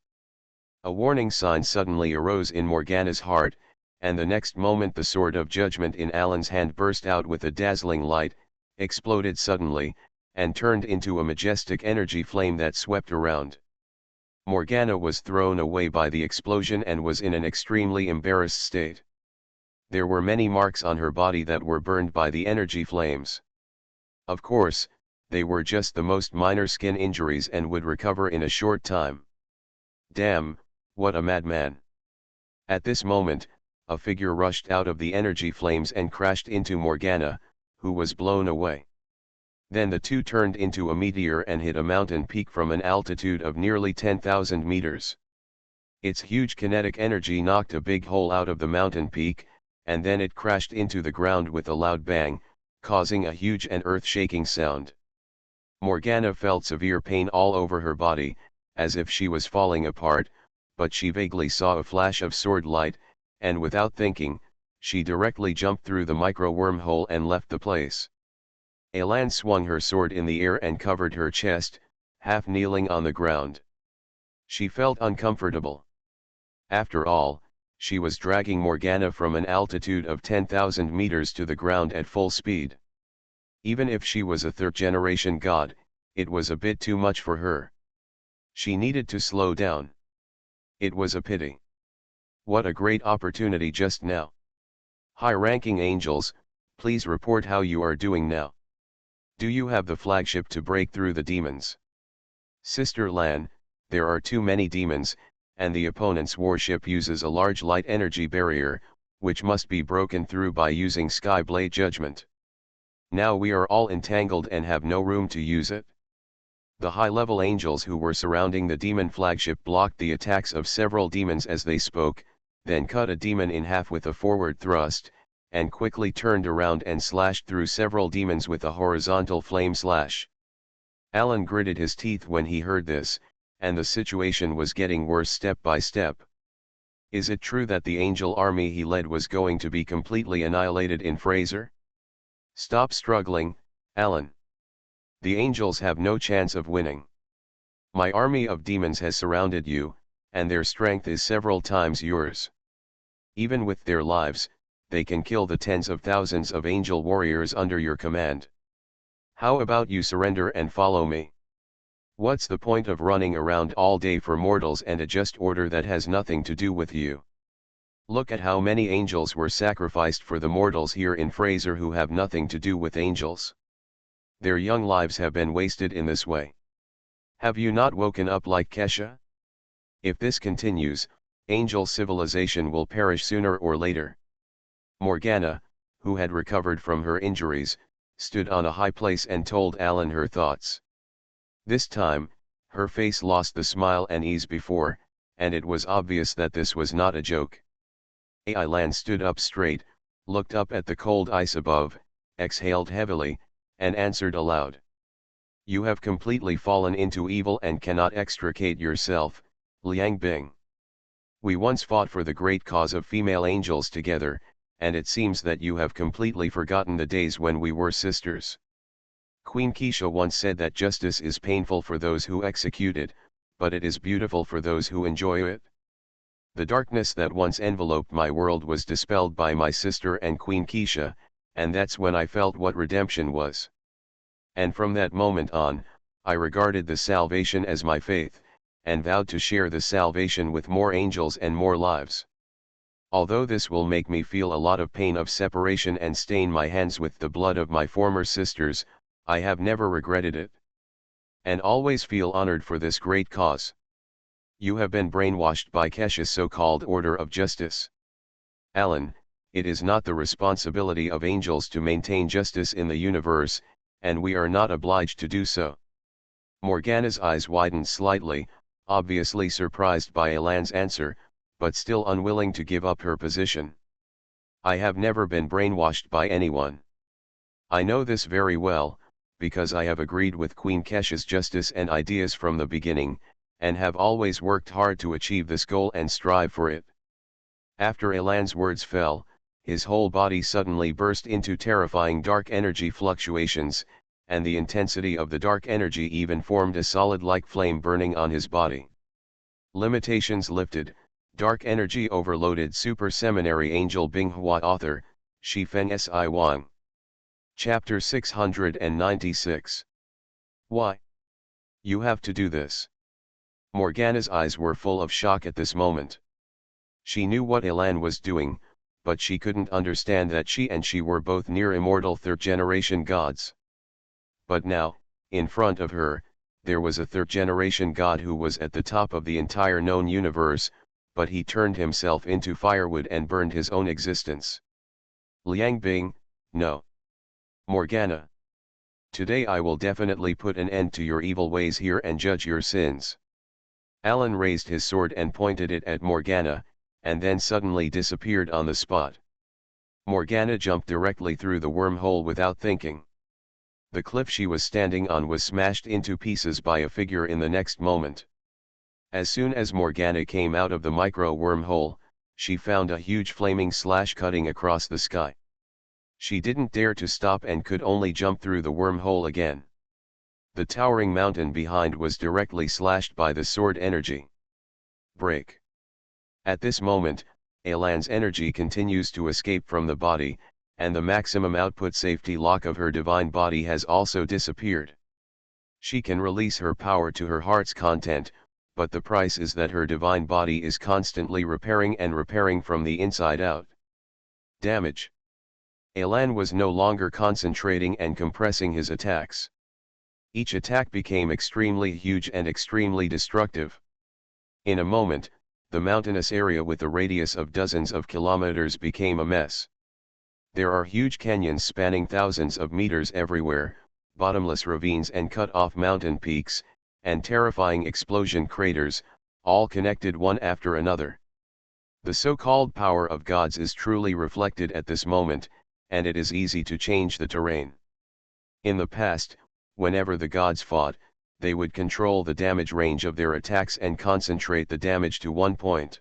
A warning sign suddenly arose in Morgana's heart, and the next moment the sword of judgment in Alan's hand burst out with a dazzling light, exploded suddenly, and turned into a majestic energy flame that swept around. Morgana was thrown away by the explosion and was in an extremely embarrassed state. There were many marks on her body that were burned by the energy flames. Of course, they were just the most minor skin injuries and would recover in a short time. Damn, what a madman! At this moment, a figure rushed out of the energy flames and crashed into Morgana, who was blown away. Then the two turned into a meteor and hit a mountain peak from an altitude of nearly 10,000 meters. Its huge kinetic energy knocked a big hole out of the mountain peak, and then it crashed into the ground with a loud bang, causing a huge and earth-shaking sound. Morgana felt severe pain all over her body, as if she was falling apart, but she vaguely saw a flash of sword light, and without thinking, she directly jumped through the micro-wormhole and left the place. Elan swung her sword in the air and covered her chest, half kneeling on the ground. She felt uncomfortable. After all, she was dragging Morgana from an altitude of 10,000 meters to the ground at full speed. Even if she was a third-generation god, it was a bit too much for her. She needed to slow down. It was a pity. What a great opportunity just now. High-ranking angels, please report how you are doing now. Do you have the flagship to break through the demons? Sister Lan, there are too many demons, and the opponent's warship uses a large light energy barrier, which must be broken through by using Skyblade Judgment. Now we are all entangled and have no room to use it. The high-level angels who were surrounding the demon flagship blocked the attacks of several demons as they spoke, then cut a demon in half with a forward thrust, and quickly turned around and slashed through several demons with a horizontal flame slash. Alan gritted his teeth when he heard this, and the situation was getting worse step by step. Is it true that the angel army he led was going to be completely annihilated in Fraser? Stop struggling, Alan. The angels have no chance of winning. My army of demons has surrounded you, and their strength is several times yours. Even with their lives, they can kill the tens of thousands of angel warriors under your command. How about you surrender and follow me? What's the point of running around all day for mortals and a just order that has nothing to do with you? Look at how many angels were sacrificed for the mortals here in Fraser who have nothing to do with angels. Their young lives have been wasted in this way. Have you not woken up like Kesha? If this continues, angel civilization will perish sooner or later. Morgana, who had recovered from her injuries, stood on a high place and told Alan her thoughts. This time, her face lost the smile and ease before, and it was obvious that this was not a joke. Alan stood up straight, looked up at the cold ice above, exhaled heavily, and answered aloud. You have completely fallen into evil and cannot extricate yourself, Liang Bing. We once fought for the great cause of female angels together, and it seems that you have completely forgotten the days when we were sisters. Queen Keisha once said that justice is painful for those who execute it, but it is beautiful for those who enjoy it. The darkness that once enveloped my world was dispelled by my sister and Queen Keisha, and that's when I felt what redemption was. And from that moment on, I regarded the salvation as my faith, and vowed to share the salvation with more angels and more lives. Although this will make me feel a lot of pain of separation and stain my hands with the blood of my former sisters, I have never regretted it. And always feel honored for this great cause. You have been brainwashed by Kesha's so-called order of justice. Alan, it is not the responsibility of angels to maintain justice in the universe, and we are not obliged to do so. Morgana's eyes widened slightly, obviously surprised by Alan's answer, but still unwilling to give up her position. I have never been brainwashed by anyone. I know this very well, because I have agreed with Queen Kesha's justice and ideas from the beginning, and have always worked hard to achieve this goal and strive for it. After Alan's words fell, his whole body suddenly burst into terrifying dark energy fluctuations, and the intensity of the dark energy even formed a solid-like flame burning on his body. Limitations lifted, dark energy overloaded. Super Seminary Angel Binghua. Author, Shifeng Si Wang. Chapter 696. Why? You have to do this. Morgana's eyes were full of shock at this moment. She knew what Alan was doing, but she couldn't understand that she were both near immortal third-generation gods. But now, in front of her, there was a third-generation god who was at the top of the entire known universe, but he turned himself into firewood and burned his own existence. Liang Bing, no. Morgana. Today I will definitely put an end to your evil ways here and judge your sins. Alan raised his sword and pointed it at Morgana, and then suddenly disappeared on the spot. Morgana jumped directly through the wormhole without thinking. The cliff she was standing on was smashed into pieces by a figure in the next moment. As soon as Morgana came out of the micro-wormhole, she found a huge flaming slash cutting across the sky. She didn't dare to stop and could only jump through the wormhole again. The towering mountain behind was directly slashed by the sword energy. Break. At this moment, Alan's energy continues to escape from the body, and the maximum output safety lock of her divine body has also disappeared. She can release her power to her heart's content, but the price is that her divine body is constantly repairing and repairing from the inside out. Damage. Alan was no longer concentrating and compressing his attacks. Each attack became extremely huge and extremely destructive. In a moment, the mountainous area with a radius of dozens of kilometers became a mess. There are huge canyons spanning thousands of meters everywhere, bottomless ravines and cut-off mountain peaks, and terrifying explosion craters, all connected one after another. The so-called power of gods is truly reflected at this moment, and it is easy to change the terrain. In the past, whenever the gods fought, they would control the damage range of their attacks and concentrate the damage to one point.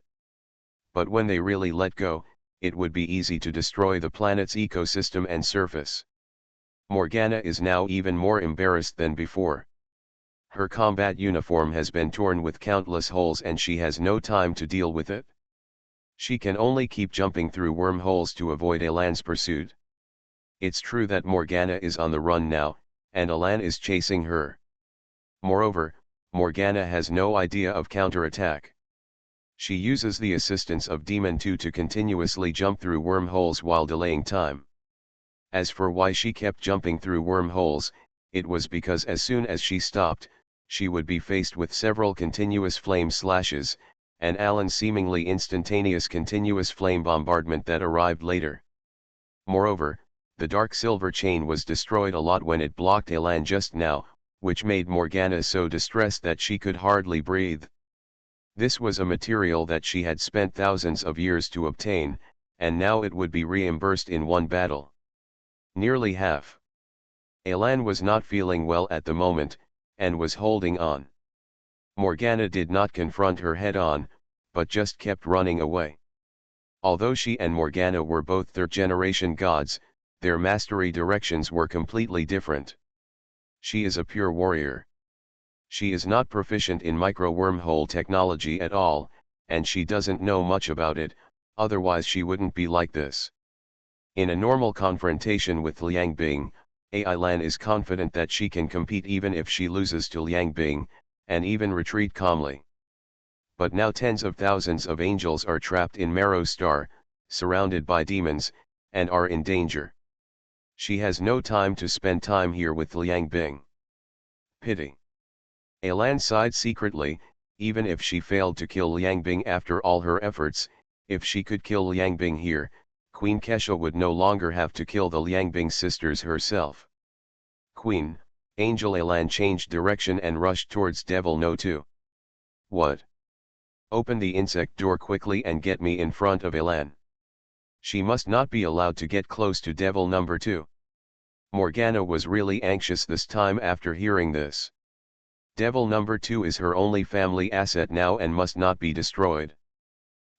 But when they really let go, it would be easy to destroy the planet's ecosystem and surface. Morgana is now even more embarrassed than before. Her combat uniform has been torn with countless holes and she has no time to deal with it. She can only keep jumping through wormholes to avoid Alan's pursuit. It's true that Morgana is on the run now, and Alan is chasing her. Moreover, Morgana has no idea of counterattack. She uses the assistance of Demon 2 to continuously jump through wormholes while delaying time. As for why she kept jumping through wormholes, it was because as soon as she stopped, she would be faced with several continuous flame slashes, and Alan's seemingly instantaneous continuous flame bombardment that arrived later. Moreover, the dark silver chain was destroyed a lot when it blocked Alan just now, which made Morgana so distressed that she could hardly breathe. This was a material that she had spent thousands of years to obtain, and now it would be reimbursed in one battle. Nearly half. Alan was not feeling well at the moment, and was holding on. Morgana did not confront her head-on, but just kept running away. Although she and Morgana were both third-generation gods, their mastery directions were completely different. She is a pure warrior. She is not proficient in micro-wormhole technology at all, and she doesn't know much about it, otherwise she wouldn't be like this. In a normal confrontation with Liang Bing, AI Lan is confident that she can compete even if she loses to Liang Bing, and even retreat calmly. But now tens of thousands of angels are trapped in Marrow Star, surrounded by demons, and are in danger. She has no time to spend time here with Liang Bing. Pity. Elan sighed secretly. Even if she failed to kill Liang Bing after all her efforts, if she could kill Liang Bing here, Queen Kesha would no longer have to kill the Liang Bing sisters herself. Queen, Angel Elan changed direction and rushed towards Devil No 2. What? Open the insect door quickly and get me in front of Elan. She must not be allowed to get close to Devil number 2. Morgana was really anxious this time after hearing this. Devil number 2 is her only family asset now and must not be destroyed.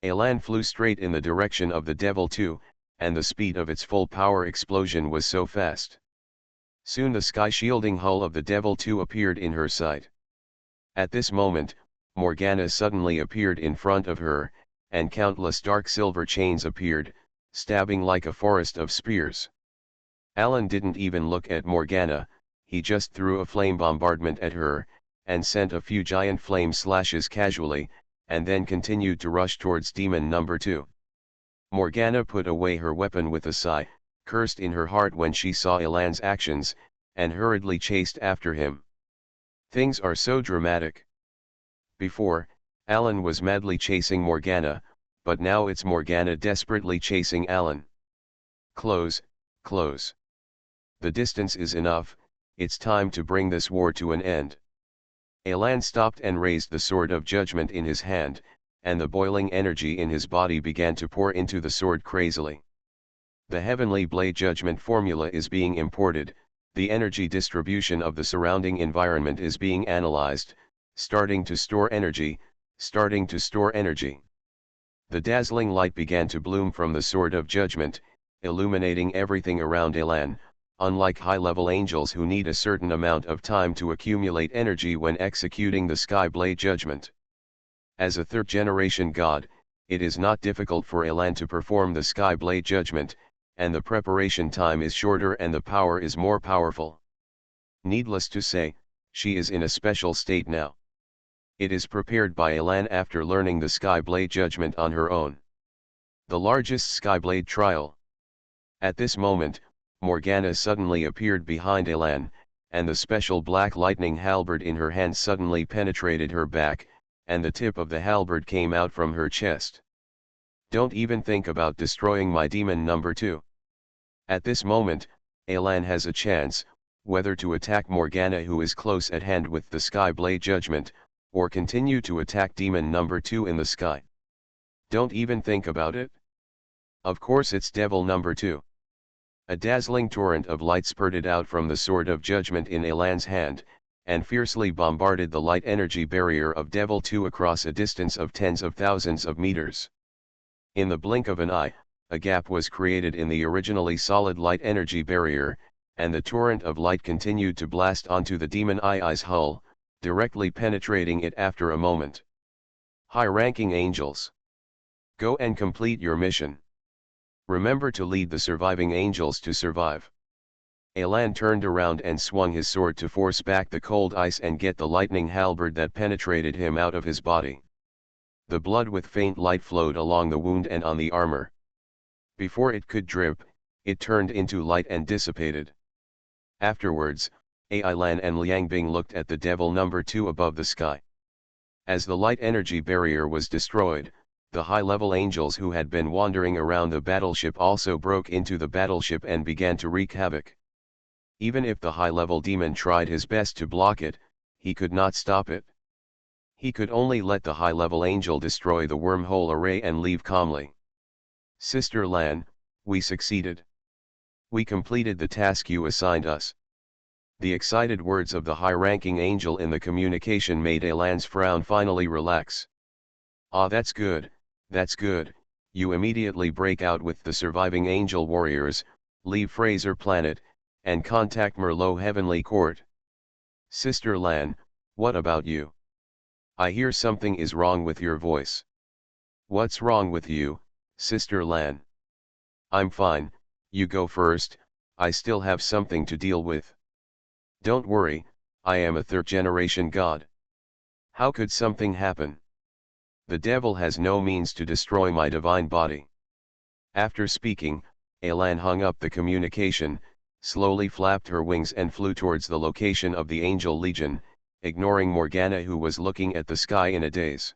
Elan flew straight in the direction of the Devil 2, and the speed of its full power explosion was so fast. Soon the sky-shielding hull of the Devil 2 appeared in her sight. At this moment, Morgana suddenly appeared in front of her, and countless dark silver chains appeared, stabbing like a forest of spears. Alan didn't even look at Morgana, he just threw a flame bombardment at her, and sent a few giant flame slashes casually, and then continued to rush towards Demon number 2. Morgana put away her weapon with a sigh, cursed in her heart when she saw Elan's actions, and hurriedly chased after him. Things are so dramatic. Before, Alan was madly chasing Morgana, but now it's Morgana desperately chasing Alan. Close, close. The distance is enough, it's time to bring this war to an end. Elan stopped and raised the sword of judgment in his hand, and the boiling energy in his body began to pour into the sword crazily. The heavenly blade judgment formula is being imported, the energy distribution of the surrounding environment is being analyzed, starting to store energy. The dazzling light began to bloom from the sword of judgment, illuminating everything around Elan. Unlike high-level angels who need a certain amount of time to accumulate energy when executing the Sky Blade Judgment. As a third-generation god, it is not difficult for Elan to perform the Sky Blade Judgment, and the preparation time is shorter and the power is more powerful. Needless to say, she is in a special state now. It is prepared by Elan after learning the Sky Blade Judgment on her own. The largest Sky Blade trial. At this moment, Morgana suddenly appeared behind Elan, and the special black lightning halberd in her hand suddenly penetrated her back, and the tip of the halberd came out from her chest. Don't even think about destroying my demon number 2. At this moment, Elan has a chance, whether to attack Morgana who is close at hand with the Sky Blade Judgment, or continue to attack demon number 2 in the sky. Don't even think about it. Of course it's Devil number 2. A dazzling torrent of light spurted out from the sword of judgment in Elan's hand, and fiercely bombarded the light energy barrier of Devil 2 across a distance of tens of thousands of meters. In the blink of an eye, a gap was created in the originally solid light energy barrier, and the torrent of light continued to blast onto the Demon Eye's hull, directly penetrating it after a moment. High-ranking angels, go and complete your mission. Remember to lead the surviving angels to survive. Elan turned around and swung his sword to force back the cold ice and get the lightning halberd that penetrated him out of his body. The blood with faint light flowed along the wound and on the armor. Before it could drip, it turned into light and dissipated. Afterwards, Elan and Liang Bing looked at the Devil number 2 above the sky. As the light energy barrier was destroyed, the high-level angels who had been wandering around the battleship also broke into the battleship and began to wreak havoc. Even if the high-level demon tried his best to block it, he could not stop it. He could only let the high-level angel destroy the wormhole array and leave calmly. Sister Lan, we succeeded. We completed the task you assigned us. The excited words of the high-ranking angel in the communication made Elan's frown finally relax. Ah, that's good, you immediately break out with the surviving angel warriors, leave Fraser Planet, and contact Merlot Heavenly Court. Sister Lan, what about you? I hear something is wrong with your voice. What's wrong with you, Sister Lan? I'm fine, you go first, I still have something to deal with. Don't worry, I am a third-generation god. How could something happen? The devil has no means to destroy my divine body. After speaking, Elan hung up the communication, slowly flapped her wings and flew towards the location of the Angel Legion, ignoring Morgana, who was looking at the sky in a daze.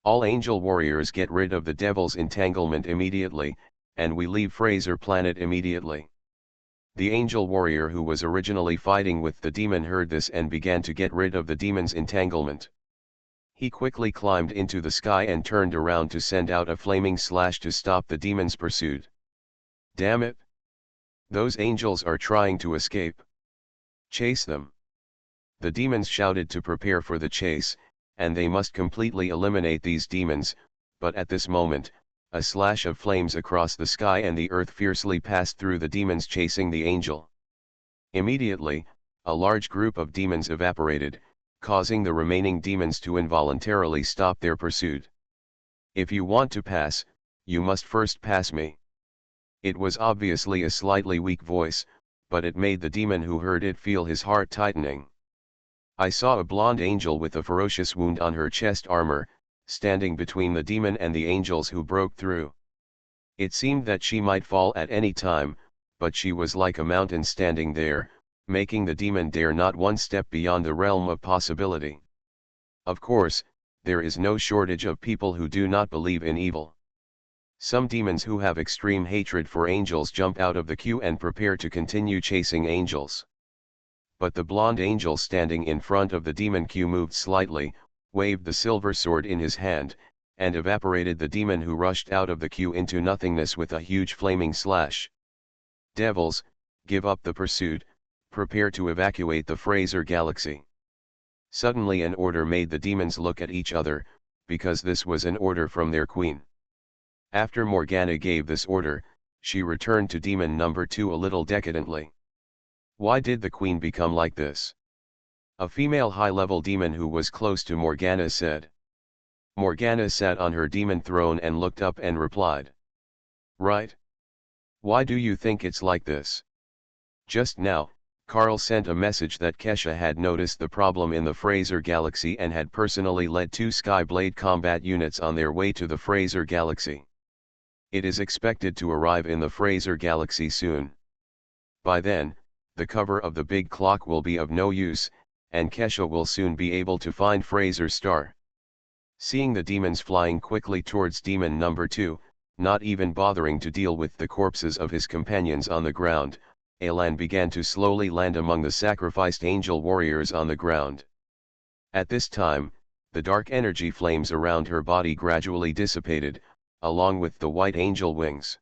All angel warriors get rid of the devil's entanglement immediately, and we leave Fraser Planet immediately. The angel warrior who was originally fighting with the demon heard this and began to get rid of the demon's entanglement. He quickly climbed into the sky and turned around to send out a flaming slash to stop the demon's pursuit. Damn it! Those angels are trying to escape. Chase them! The demons shouted to prepare for the chase, and they must completely eliminate these demons, but at this moment, a slash of flames across the sky and the earth fiercely passed through the demons chasing the angel. Immediately, a large group of demons evaporated, causing the remaining demons to involuntarily stop their pursuit. If you want to pass, you must first pass me. It was obviously a slightly weak voice, but it made the demon who heard it feel his heart tightening. I saw a blonde angel with a ferocious wound on her chest armor, standing between the demon and the angels who broke through. It seemed that she might fall at any time, but she was like a mountain standing there, making the demon dare not one step beyond the realm of possibility. Of course, there is no shortage of people who do not believe in evil. Some demons who have extreme hatred for angels jump out of the queue and prepare to continue chasing angels. But the blonde angel standing in front of the demon queue moved slightly, waved the silver sword in his hand, and evaporated the demon who rushed out of the queue into nothingness with a huge flaming slash. Devils, give up the pursuit, prepare to evacuate the Fraser Galaxy. Suddenly an order made the demons look at each other, because this was an order from their queen. After Morgana gave this order, she returned to demon number 2 a little decadently. Why did the queen become like this? A female high-level demon who was close to Morgana said. Morgana sat on her demon throne and looked up and replied. Right. Why do you think it's like this? Just now, Carl sent a message that Kesha had noticed the problem in the Fraser Galaxy and had personally led 2 Skyblade combat units on their way to the Fraser Galaxy. It is expected to arrive in the Fraser Galaxy soon. By then, the cover of the big clock will be of no use, and Kesha will soon be able to find Fraser's star. Seeing the demons flying quickly towards demon number 2, not even bothering to deal with the corpses of his companions on the ground, Elan began to slowly land among the sacrificed angel warriors on the ground. At this time, the dark energy flames around her body gradually dissipated, along with the white angel wings.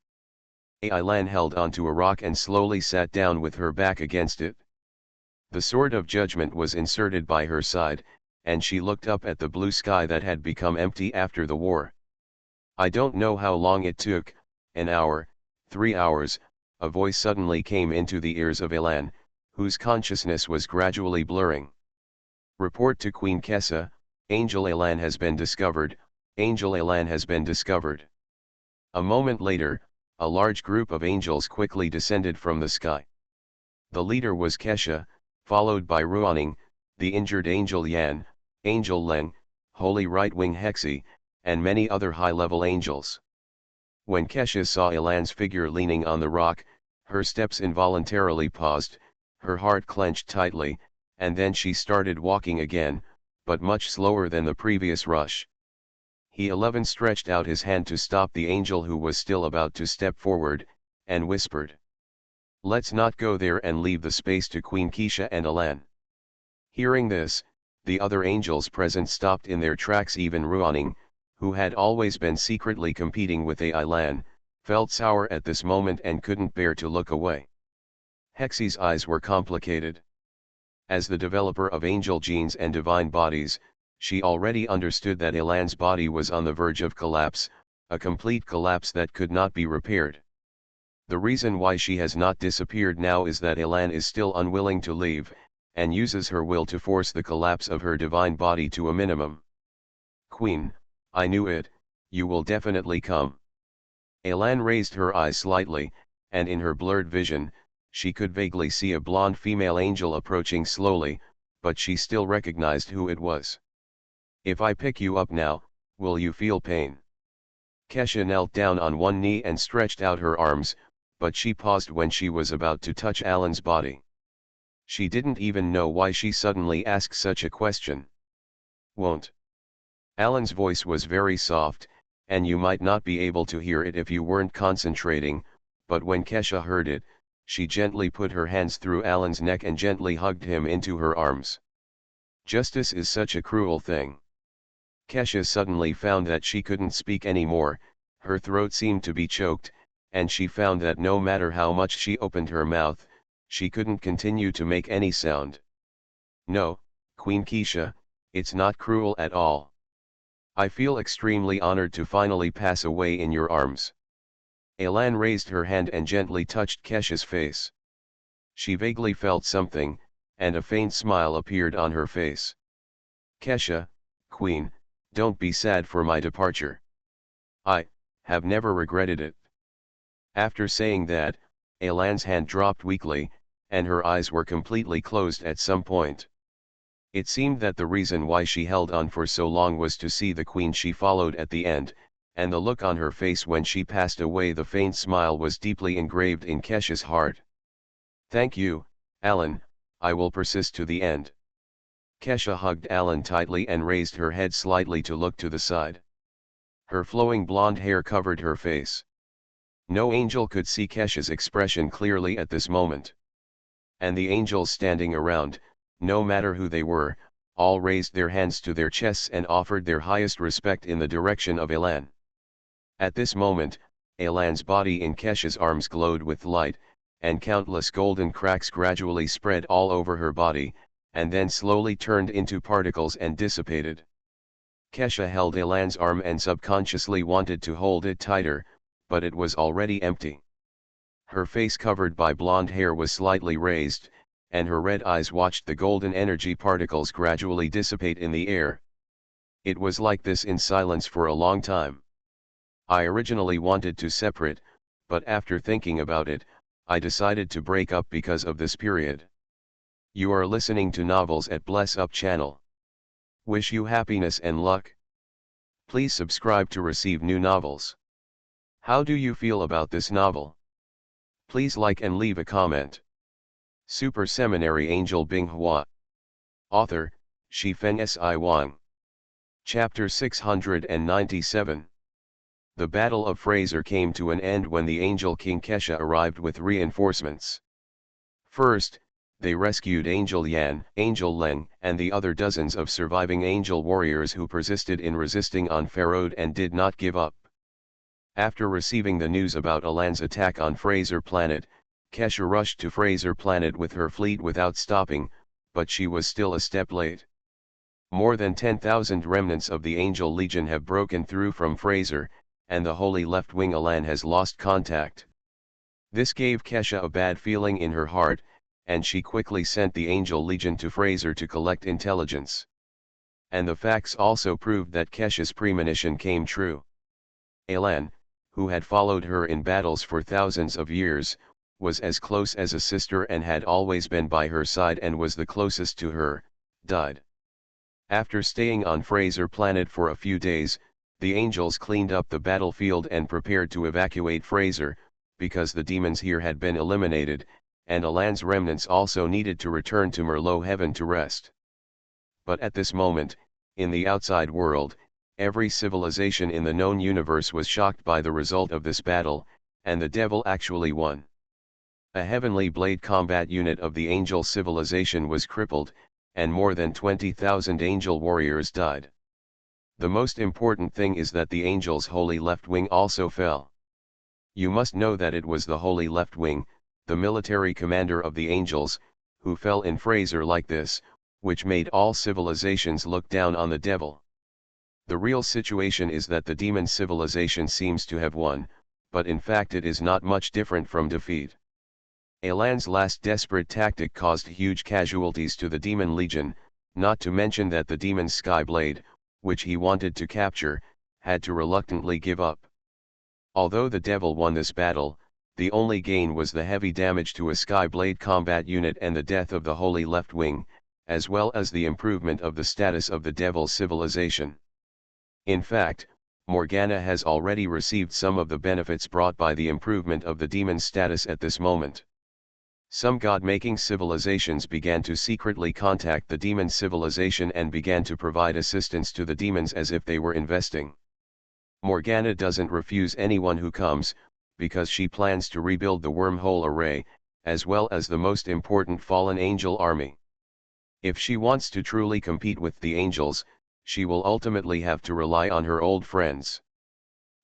Elan held onto a rock and slowly sat down with her back against it. The sword of judgment was inserted by her side, and she looked up at the blue sky that had become empty after the war. I don't know how long it took, an hour, 3 hours, a voice suddenly came into the ears of Elan, whose consciousness was gradually blurring. Report to Queen Kessa, Angel Elan has been discovered, Angel Elan has been discovered. A moment later, a large group of angels quickly descended from the sky. The leader was Kesha, followed by Ruaning, the injured Angel Yan, Angel Leng, Holy Right-Wing Hexi, and many other high-level angels. When Kesha saw Elan's figure leaning on the rock, her steps involuntarily paused, her heart clenched tightly, and then she started walking again, but much slower than the previous rush. He 11 stretched out his hand to stop the angel who was still about to step forward, and whispered. Let's not go there and leave the space to Queen Keisha and Elan. Hearing this, the other angels present stopped in their tracks. Even Ruaning, who had always been secretly competing with Elan, felt sour at this moment and couldn't bear to look away. Hexi's eyes were complicated. As the developer of angel genes and divine bodies, she already understood that Elan's body was on the verge of collapse, a complete collapse that could not be repaired. The reason why she has not disappeared now is that Elan is still unwilling to leave, and uses her will to force the collapse of her divine body to a minimum. Queen, I knew it, you will definitely come. Elan raised her eyes slightly, and in her blurred vision, She could vaguely see a blonde female angel approaching slowly, but she still recognized who it was. "If I pick you up now, will you feel pain?" Kesha knelt down on one knee and stretched out her arms, but she paused when she was about to touch Alan's body. She didn't even know why she suddenly asked such a question. "Won't." Alan's voice was very soft, and you might not be able to hear it if you weren't concentrating, but when Kesha heard it, she gently put her hands through Alan's neck and gently hugged him into her arms. Justice is such a cruel thing. Kesha suddenly found that she couldn't speak anymore, her throat seemed to be choked, and she found that no matter how much she opened her mouth, she couldn't continue to make any sound. "No, Queen Kesha, it's not cruel at all. I feel extremely honored to finally pass away in your arms." Alan raised her hand and gently touched Kesha's face. She vaguely felt something, and a faint smile appeared on her face. "Kesha, Queen, don't be sad for my departure. I have never regretted it." After saying that, Alan's hand dropped weakly, and her eyes were completely closed at some point. It seemed that the reason why she held on for so long was to see the queen she followed at the end, and the look on her face when she passed away, the faint smile, was deeply engraved in Kesha's heart. "Thank you, Alan, I will persist to the end." Kesha hugged Alan tightly and raised her head slightly to look to the side. Her flowing blonde hair covered her face. No angel could see Kesha's expression clearly at this moment. And the angels standing around, no matter who they were, all raised their hands to their chests and offered their highest respect in the direction of Alan. At this moment, Alan's body in Kesha's arms glowed with light, and countless golden cracks gradually spread all over her body, and then slowly turned into particles and dissipated. Kesha held Alan's arm and subconsciously wanted to hold it tighter, but it was already empty. Her face covered by blonde hair was slightly raised, and her red eyes watched the golden energy particles gradually dissipate in the air. It was like this in silence for a long time. I originally wanted to separate, but after thinking about it, I decided to break up because of this period. You are listening to Novels at Bless Up channel. Wish you happiness and luck. Please subscribe to receive new novels. How do you feel about this novel? Please like and leave a comment. Super Seminary Angel Binghua. Author, Shifeng Si Wang. Chapter 697. The Battle of Fraser came to an end when the Angel King Kesha arrived with reinforcements. First, they rescued Angel Yan, Angel Leng, and the other dozens of surviving angel warriors who persisted in resisting on Farod and did not give up. After receiving the news about Alan's attack on Fraser Planet, Kesha rushed to Fraser Planet with her fleet without stopping, but she was still a step late. More than 10,000 remnants of the Angel Legion have broken through from Fraser, and the Holy Left Wing Alan has lost contact. This gave Kesha a bad feeling in her heart, and she quickly sent the Angel Legion to Fraser to collect intelligence. And the facts also proved that Kesha's premonition came true. Alan, who had followed her in battles for thousands of years, was as close as a sister and had always been by her side and was the closest to her, died. After staying on Fraser Planet for a few days, the angels cleaned up the battlefield and prepared to evacuate Fraser, because the demons here had been eliminated, and Alan's remnants also needed to return to Merlot Heaven to rest. But at this moment, in the outside world, every civilization in the known universe was shocked by the result of this battle, and the devil actually won. A heavenly blade combat unit of the angel civilization was crippled, and more than 20,000 angel warriors died. The most important thing is that the angels' holy left wing also fell. You must know that it was the holy left wing, the military commander of the angels, who fell in Fraser like this, which made all civilizations look down on the devil. The real situation is that the demon civilization seems to have won, but in fact it is not much different from defeat. Alan's last desperate tactic caused huge casualties to the demon legion, not to mention that the demon's Skyblade, which he wanted to capture, had to reluctantly give up. Although the devil won this battle, the only gain was the heavy damage to a Skyblade combat unit and the death of the Holy Left Wing, as well as the improvement of the status of the Devil civilization. In fact, Morgana has already received some of the benefits brought by the improvement of the demon's status at this moment. Some god-making civilizations began to secretly contact the demon civilization and began to provide assistance to the demons as if they were investing. Morgana doesn't refuse anyone who comes, because she plans to rebuild the wormhole array, as well as the most important fallen angel army. If she wants to truly compete with the angels, she will ultimately have to rely on her old friends.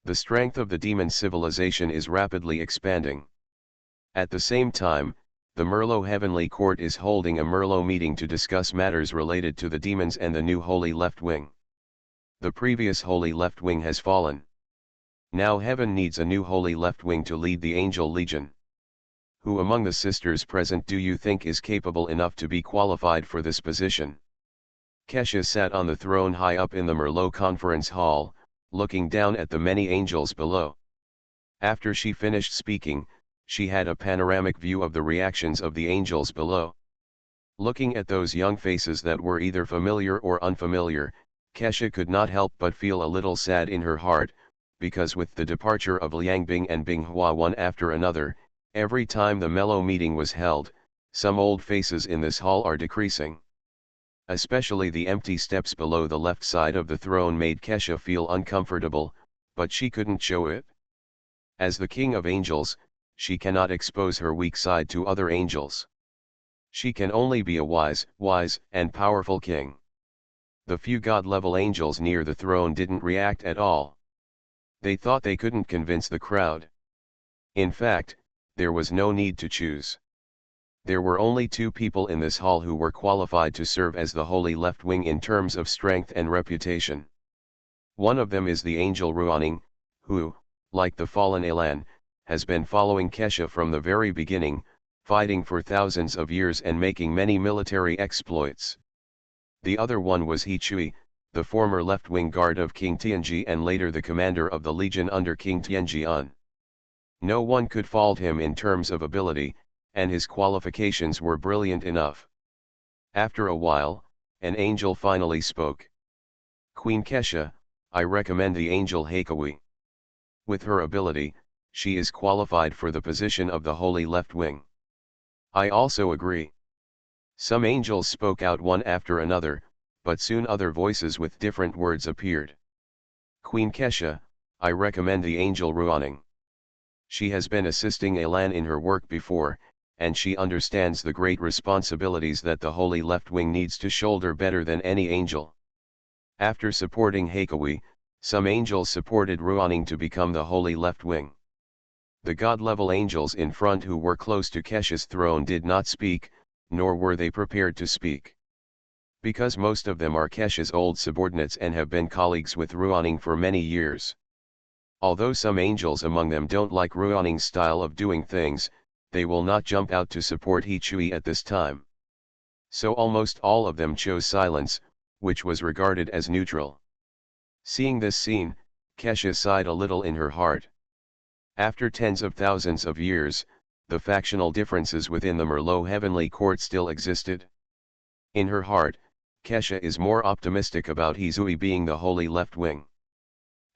The strength of the demon civilization is rapidly expanding. At the same time, the Merlot Heavenly Court is holding a Merlot meeting to discuss matters related to the demons and the new Holy Left Wing. The previous Holy Left Wing has fallen. Now Heaven needs a new Holy Left Wing to lead the Angel Legion. Who among the sisters present do you think is capable enough to be qualified for this position? Kesha sat on the throne high up in the Merlot conference hall, looking down at the many angels below. After she finished speaking, she had a panoramic view of the reactions of the angels below. Looking at those young faces that were either familiar or unfamiliar, Kesha could not help but feel a little sad in her heart, because with the departure of Liangbing and Binghua one after another, every time the Mellow meeting was held, some old faces in this hall are decreasing. Especially the empty steps below the left side of the throne made Kesha feel uncomfortable, but she couldn't show it. As the king of angels, she cannot expose her weak side to other angels. She can only be a wise, and powerful king. The few god-level angels near the throne didn't react at all. They thought they couldn't convince the crowd. In fact, there was no need to choose. There were only two people in this hall who were qualified to serve as the Holy Left Wing in terms of strength and reputation. One of them is the angel Ruaning, who, like the fallen Elan, has been following Kesha from the very beginning, fighting for thousands of years and making many military exploits. The other one was He Chui, the former left-wing guard of King Tianji and later the commander of the Legion under King Tianjian. No one could fault him in terms of ability, and his qualifications were brilliant enough. After a while, an angel finally spoke. Queen Kesha, I recommend the angel Heikawi. With her ability, she is qualified for the position of the Holy Left Wing. I also agree. Some angels spoke out one after another, but soon other voices with different words appeared. Queen Kesha, I recommend the angel Ruaning. She has been assisting Elan in her work before, and she understands the great responsibilities that the Holy Left Wing needs to shoulder better than any angel. After supporting Heikawi, some angels supported Ruaning to become the Holy Left Wing. The god-level angels in front who were close to Kesha's throne did not speak, nor were they prepared to speak. Because most of them are Kesha's old subordinates and have been colleagues with Ruaning for many years. Although some angels among them don't like Ruaning's style of doing things, they will not jump out to support He Chui at this time. So almost all of them chose silence, which was regarded as neutral. Seeing this scene, Kesha sighed a little in her heart. After tens of thousands of years, the factional differences within the Merlot Heavenly Court still existed. In her heart, Kesha is more optimistic about He Chui being the Holy Left Wing.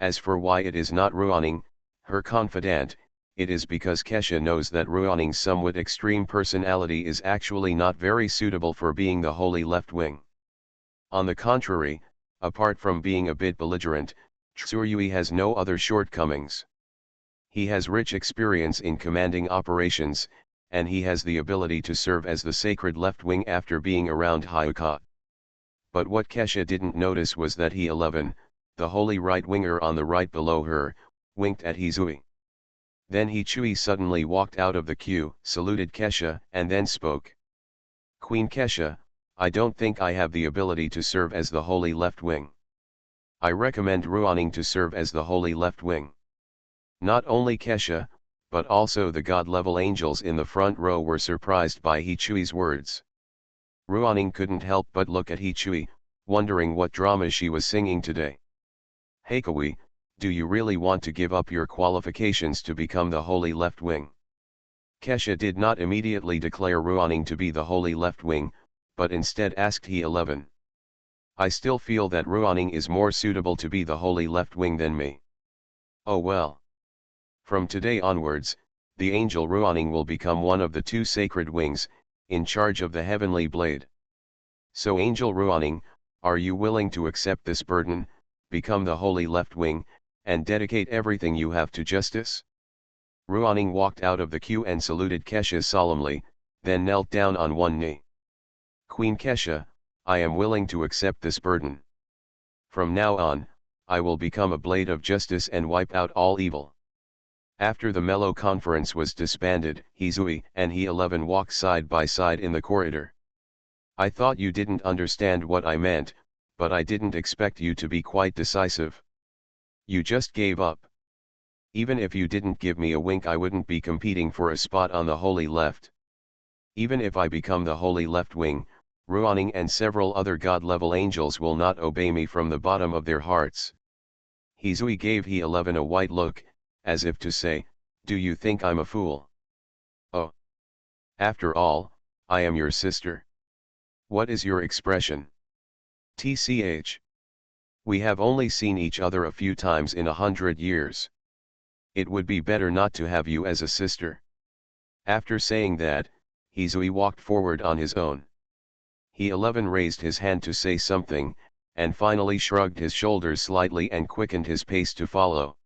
As for why it is not Ruaning, her confidant, it is because Kesha knows that Ruaning's somewhat extreme personality is actually not very suitable for being the Holy Left Wing. On the contrary, apart from being a bit belligerent, Tsuryui has no other shortcomings. He has rich experience in commanding operations, and he has the ability to serve as the sacred left wing after being around Hyuka. But what Kesha didn't notice was that He 11, the holy right-winger on the right below her, winked at He Chui. Then He Chui suddenly walked out of the queue, saluted Kesha, and then spoke. Queen Kesha, I don't think I have the ability to serve as the Holy Left Wing. I recommend Ruaning to serve as the Holy Left Wing. Not only Kesha, but also the god-level angels in the front row were surprised by He Chui's words. Ruaning couldn't help but look at He Chui, wondering what drama she was singing today. Heikawi, do you really want to give up your qualifications to become the Holy Left Wing? Kesha did not immediately declare Ruaning to be the holy left wing, but instead asked He 11. I still feel that Ruaning is more suitable to be the holy left wing than me. Oh well. From today onwards, the angel Ruaning will become one of the two sacred wings, in charge of the heavenly blade. So Angel Ruaning, are you willing to accept this burden, become the holy left wing, and dedicate everything you have to justice? Ruaning walked out of the queue and saluted Kesha solemnly, then knelt down on one knee. Queen Kesha, I am willing to accept this burden. From now on, I will become a blade of justice and wipe out all evil. After the Melo conference was disbanded, Hizui and He 11 walked side by side in the corridor. I thought you didn't understand what I meant, but I didn't expect you to be quite decisive. You just gave up. Even if you didn't give me a wink, I wouldn't be competing for a spot on the holy left. Even if I become the holy left wing, Ruaning and several other god-level angels will not obey me from the bottom of their hearts. Hizui gave He 11 a white look, as if to say, do you think I'm a fool? Oh. After all, I am your sister. What is your expression? TCH. We have only seen each other a few times in 100 years. It would be better not to have you as a sister. After saying that, Hizui walked forward on his own. He 11 raised his hand to say something, and finally shrugged his shoulders slightly and quickened his pace to follow.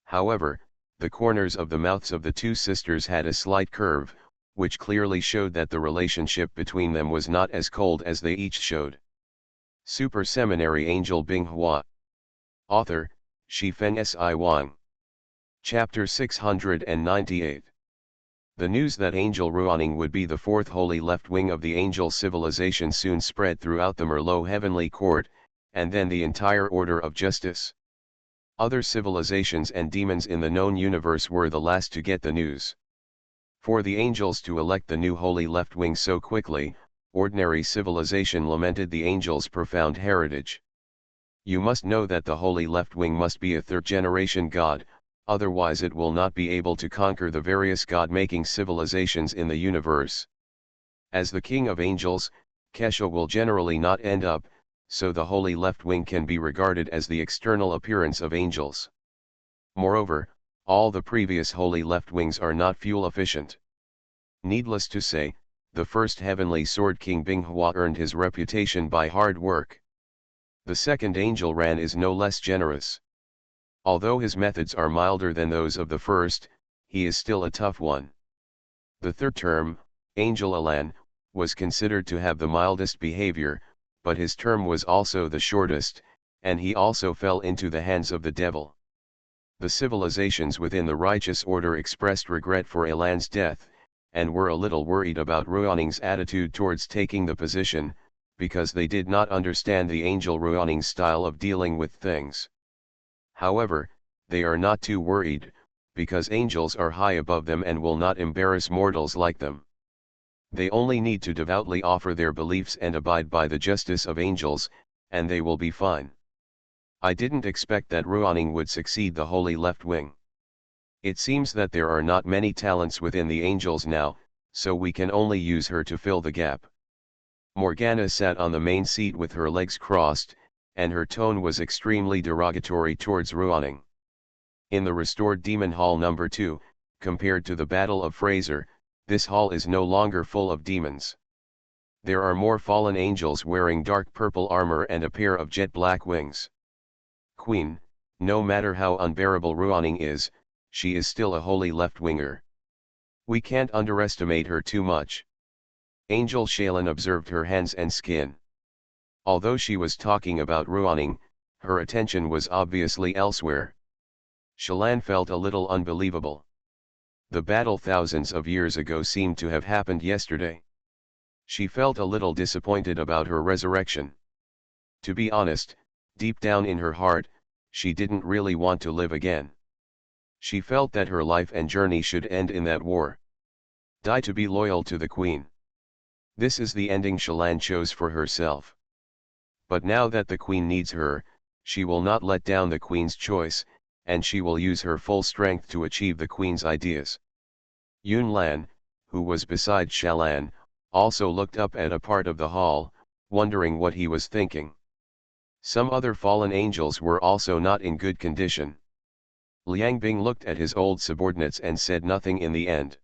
However, the corners of the mouths of the two sisters had a slight curve, which clearly showed that the relationship between them was not as cold as they each showed. Super Seminary Angel Binghua. Author, Shifeng Si Wang. Chapter 698. The news that Angel Ruaning would be the fourth holy left wing of the angel civilization soon spread throughout the Merlot heavenly court, and then the entire order of justice. Other civilizations and demons in the known universe were the last to get the news. For the angels to elect the new holy left wing so quickly, ordinary civilization lamented the angels' profound heritage. You must know that the holy left wing must be a third-generation god, otherwise it will not be able to conquer the various god-making civilizations in the universe. As the king of angels, Kesha will generally not end up, so the holy left wing can be regarded as the external appearance of angels. Moreover, all the previous holy left wings are not fuel efficient. Needless to say, the first heavenly sword king Binghua earned his reputation by hard work. The second angel Ran is no less generous. Although his methods are milder than those of the first, he is still a tough one. The third term, Angel Alan, was considered to have the mildest behavior, but his term was also the shortest, and he also fell into the hands of the devil. The civilizations within the righteous order expressed regret for Alan's death, and were a little worried about Ruaning's attitude towards taking the position, because they did not understand the angel Ruaning's style of dealing with things. However, they are not too worried, because angels are high above them and will not embarrass mortals like them. They only need to devoutly offer their beliefs and abide by the justice of angels, and they will be fine. I didn't expect that Ruaning would succeed the holy left wing. It seems that there are not many talents within the angels now, so we can only use her to fill the gap. Morgana sat on the main seat with her legs crossed, and her tone was extremely derogatory towards Ruaning. In the restored Demon Hall No. 2, compared to the Battle of Fraser, this hall is no longer full of demons. There are more fallen angels wearing dark purple armor and a pair of jet black wings. Queen, no matter how unbearable Ruaning is, she is still a holy left-winger. We can't underestimate her too much. Angel Shalan observed her hands and skin. Although she was talking about Ruaning, her attention was obviously elsewhere. Shalan felt a little unbelievable. The battle thousands of years ago seemed to have happened yesterday. She felt a little disappointed about her resurrection. To be honest, deep down in her heart, she didn't really want to live again. She felt that her life and journey should end in that war. Die to be loyal to the Queen. This is the ending Shalan chose for herself. But now that the Queen needs her, she will not let down the Queen's choice, and she will use her full strength to achieve the Queen's ideas. Yun Lan, who was beside Shalan, also looked up at a part of the hall, wondering what he was thinking. Some other fallen angels were also not in good condition. Liang Bing looked at his old subordinates and said nothing in the end.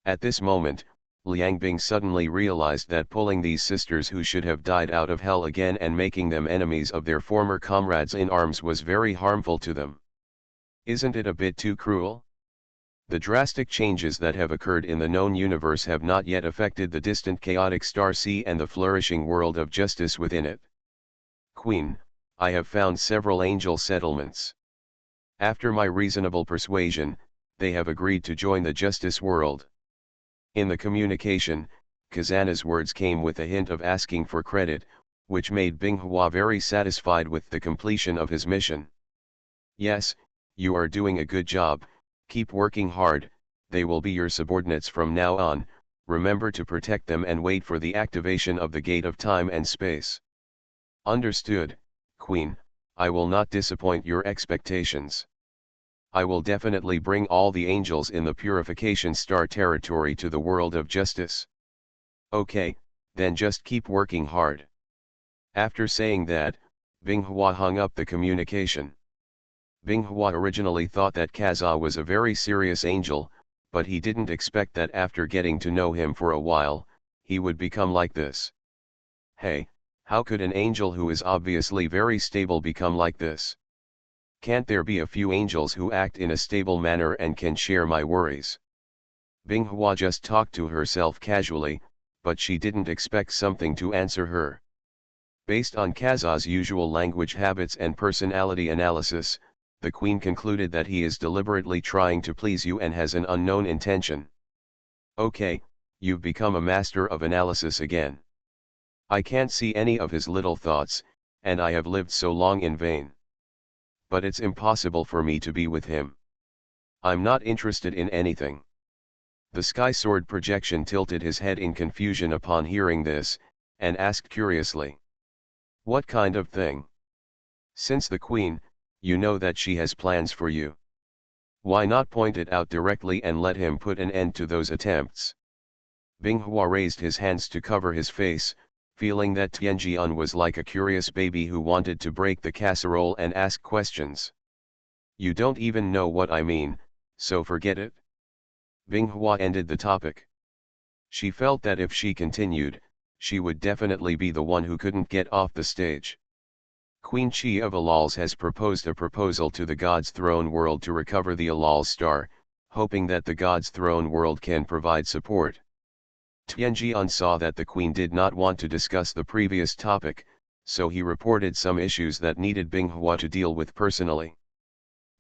At this moment, Liang Bing suddenly realized that pulling these sisters who should have died out of hell again and making them enemies of their former comrades in arms was very harmful to them. Isn't it a bit too cruel? The drastic changes that have occurred in the known universe have not yet affected the distant chaotic star sea and the flourishing world of justice within it. Queen, I have found several angel settlements. After my reasonable persuasion, they have agreed to join the justice world. In the communication, Kazana's words came with a hint of asking for credit, which made Binghua very satisfied with the completion of his mission. Yes, you are doing a good job, keep working hard, they will be your subordinates from now on, remember to protect them and wait for the activation of the gate of time and space. Understood, Queen, I will not disappoint your expectations. I will definitely bring all the angels in the Purification Star territory to the world of justice. Okay, then just keep working hard. After saying that, Binghua hung up the communication. Binghua originally thought that Kaza was a very serious angel, but he didn't expect that after getting to know him for a while, he would become like this. Hey, how could an angel who is obviously very stable become like this? Can't there be a few angels who act in a stable manner and can share my worries? Binghua just talked to herself casually, but she didn't expect something to answer her. Based on Kaza's usual language habits and personality analysis, the Queen concluded that he is deliberately trying to please you and has an unknown intention. Okay, you've become a master of analysis again. I can't see any of his little thoughts, and I have lived so long in vain. But it's impossible for me to be with him. I'm not interested in anything. The Sky Sword projection tilted his head in confusion upon hearing this, and asked curiously. What kind of thing? Since the Queen, you know that she has plans for you. Why not point it out directly and let him put an end to those attempts? Binghua raised his hands to cover his face, feeling that Tianjian was like a curious baby who wanted to break the casserole and ask questions. You don't even know what I mean, so forget it. Binghua ended the topic. She felt that if she continued, she would definitely be the one who couldn't get off the stage. Queen Chi of Alals has proposed a proposal to the God's Throne World to recover the Alal star, hoping that the God's Throne World can provide support. Tianjian saw that the Queen did not want to discuss the previous topic, so he reported some issues that needed Binghua to deal with personally.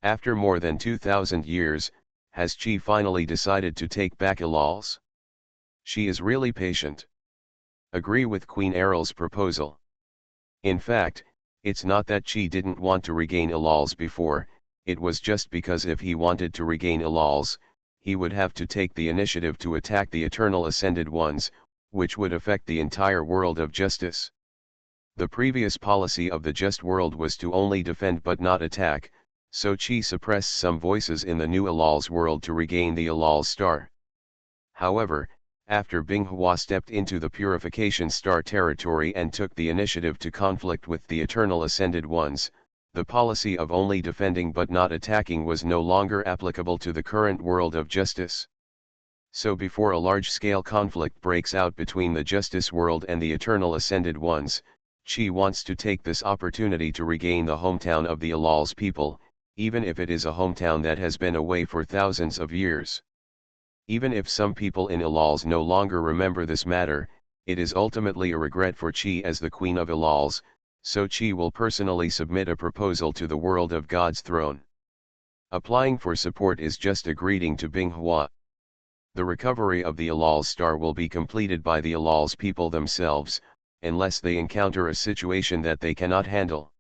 After more than 2,000 years, has Qi finally decided to take back Alals? She is really patient. Agree with Queen Errol's proposal. In fact, it's not that Qi didn't want to regain Alals before, it was just because if he wanted to regain Alals, he would have to take the initiative to attack the Eternal Ascended Ones, which would affect the entire world of justice. The previous policy of the Just World was to only defend but not attack, so Qi suppressed some voices in the new Alals world to regain the Alal star. However, after Binghua stepped into the Purification Star territory and took the initiative to conflict with the Eternal Ascended Ones, the policy of only defending but not attacking was no longer applicable to the current world of justice. So before a large-scale conflict breaks out between the Justice World and the Eternal Ascended Ones, Qi wants to take this opportunity to regain the hometown of the Alals people, even if it is a hometown that has been away for thousands of years. Even if some people in Alals no longer remember this matter, it is ultimately a regret for Qi as the Queen of Alals, so Qi will personally submit a proposal to the world of God's throne. Applying for support is just a greeting to Binghua. The recovery of the Alals star will be completed by the Alals people themselves, unless they encounter a situation that they cannot handle.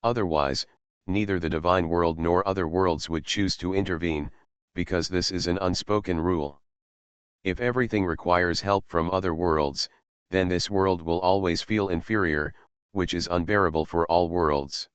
Otherwise, neither the divine world nor other worlds would choose to intervene, because this is an unspoken rule. If everything requires help from other worlds, then this world will always feel inferior, which is unbearable for all worlds.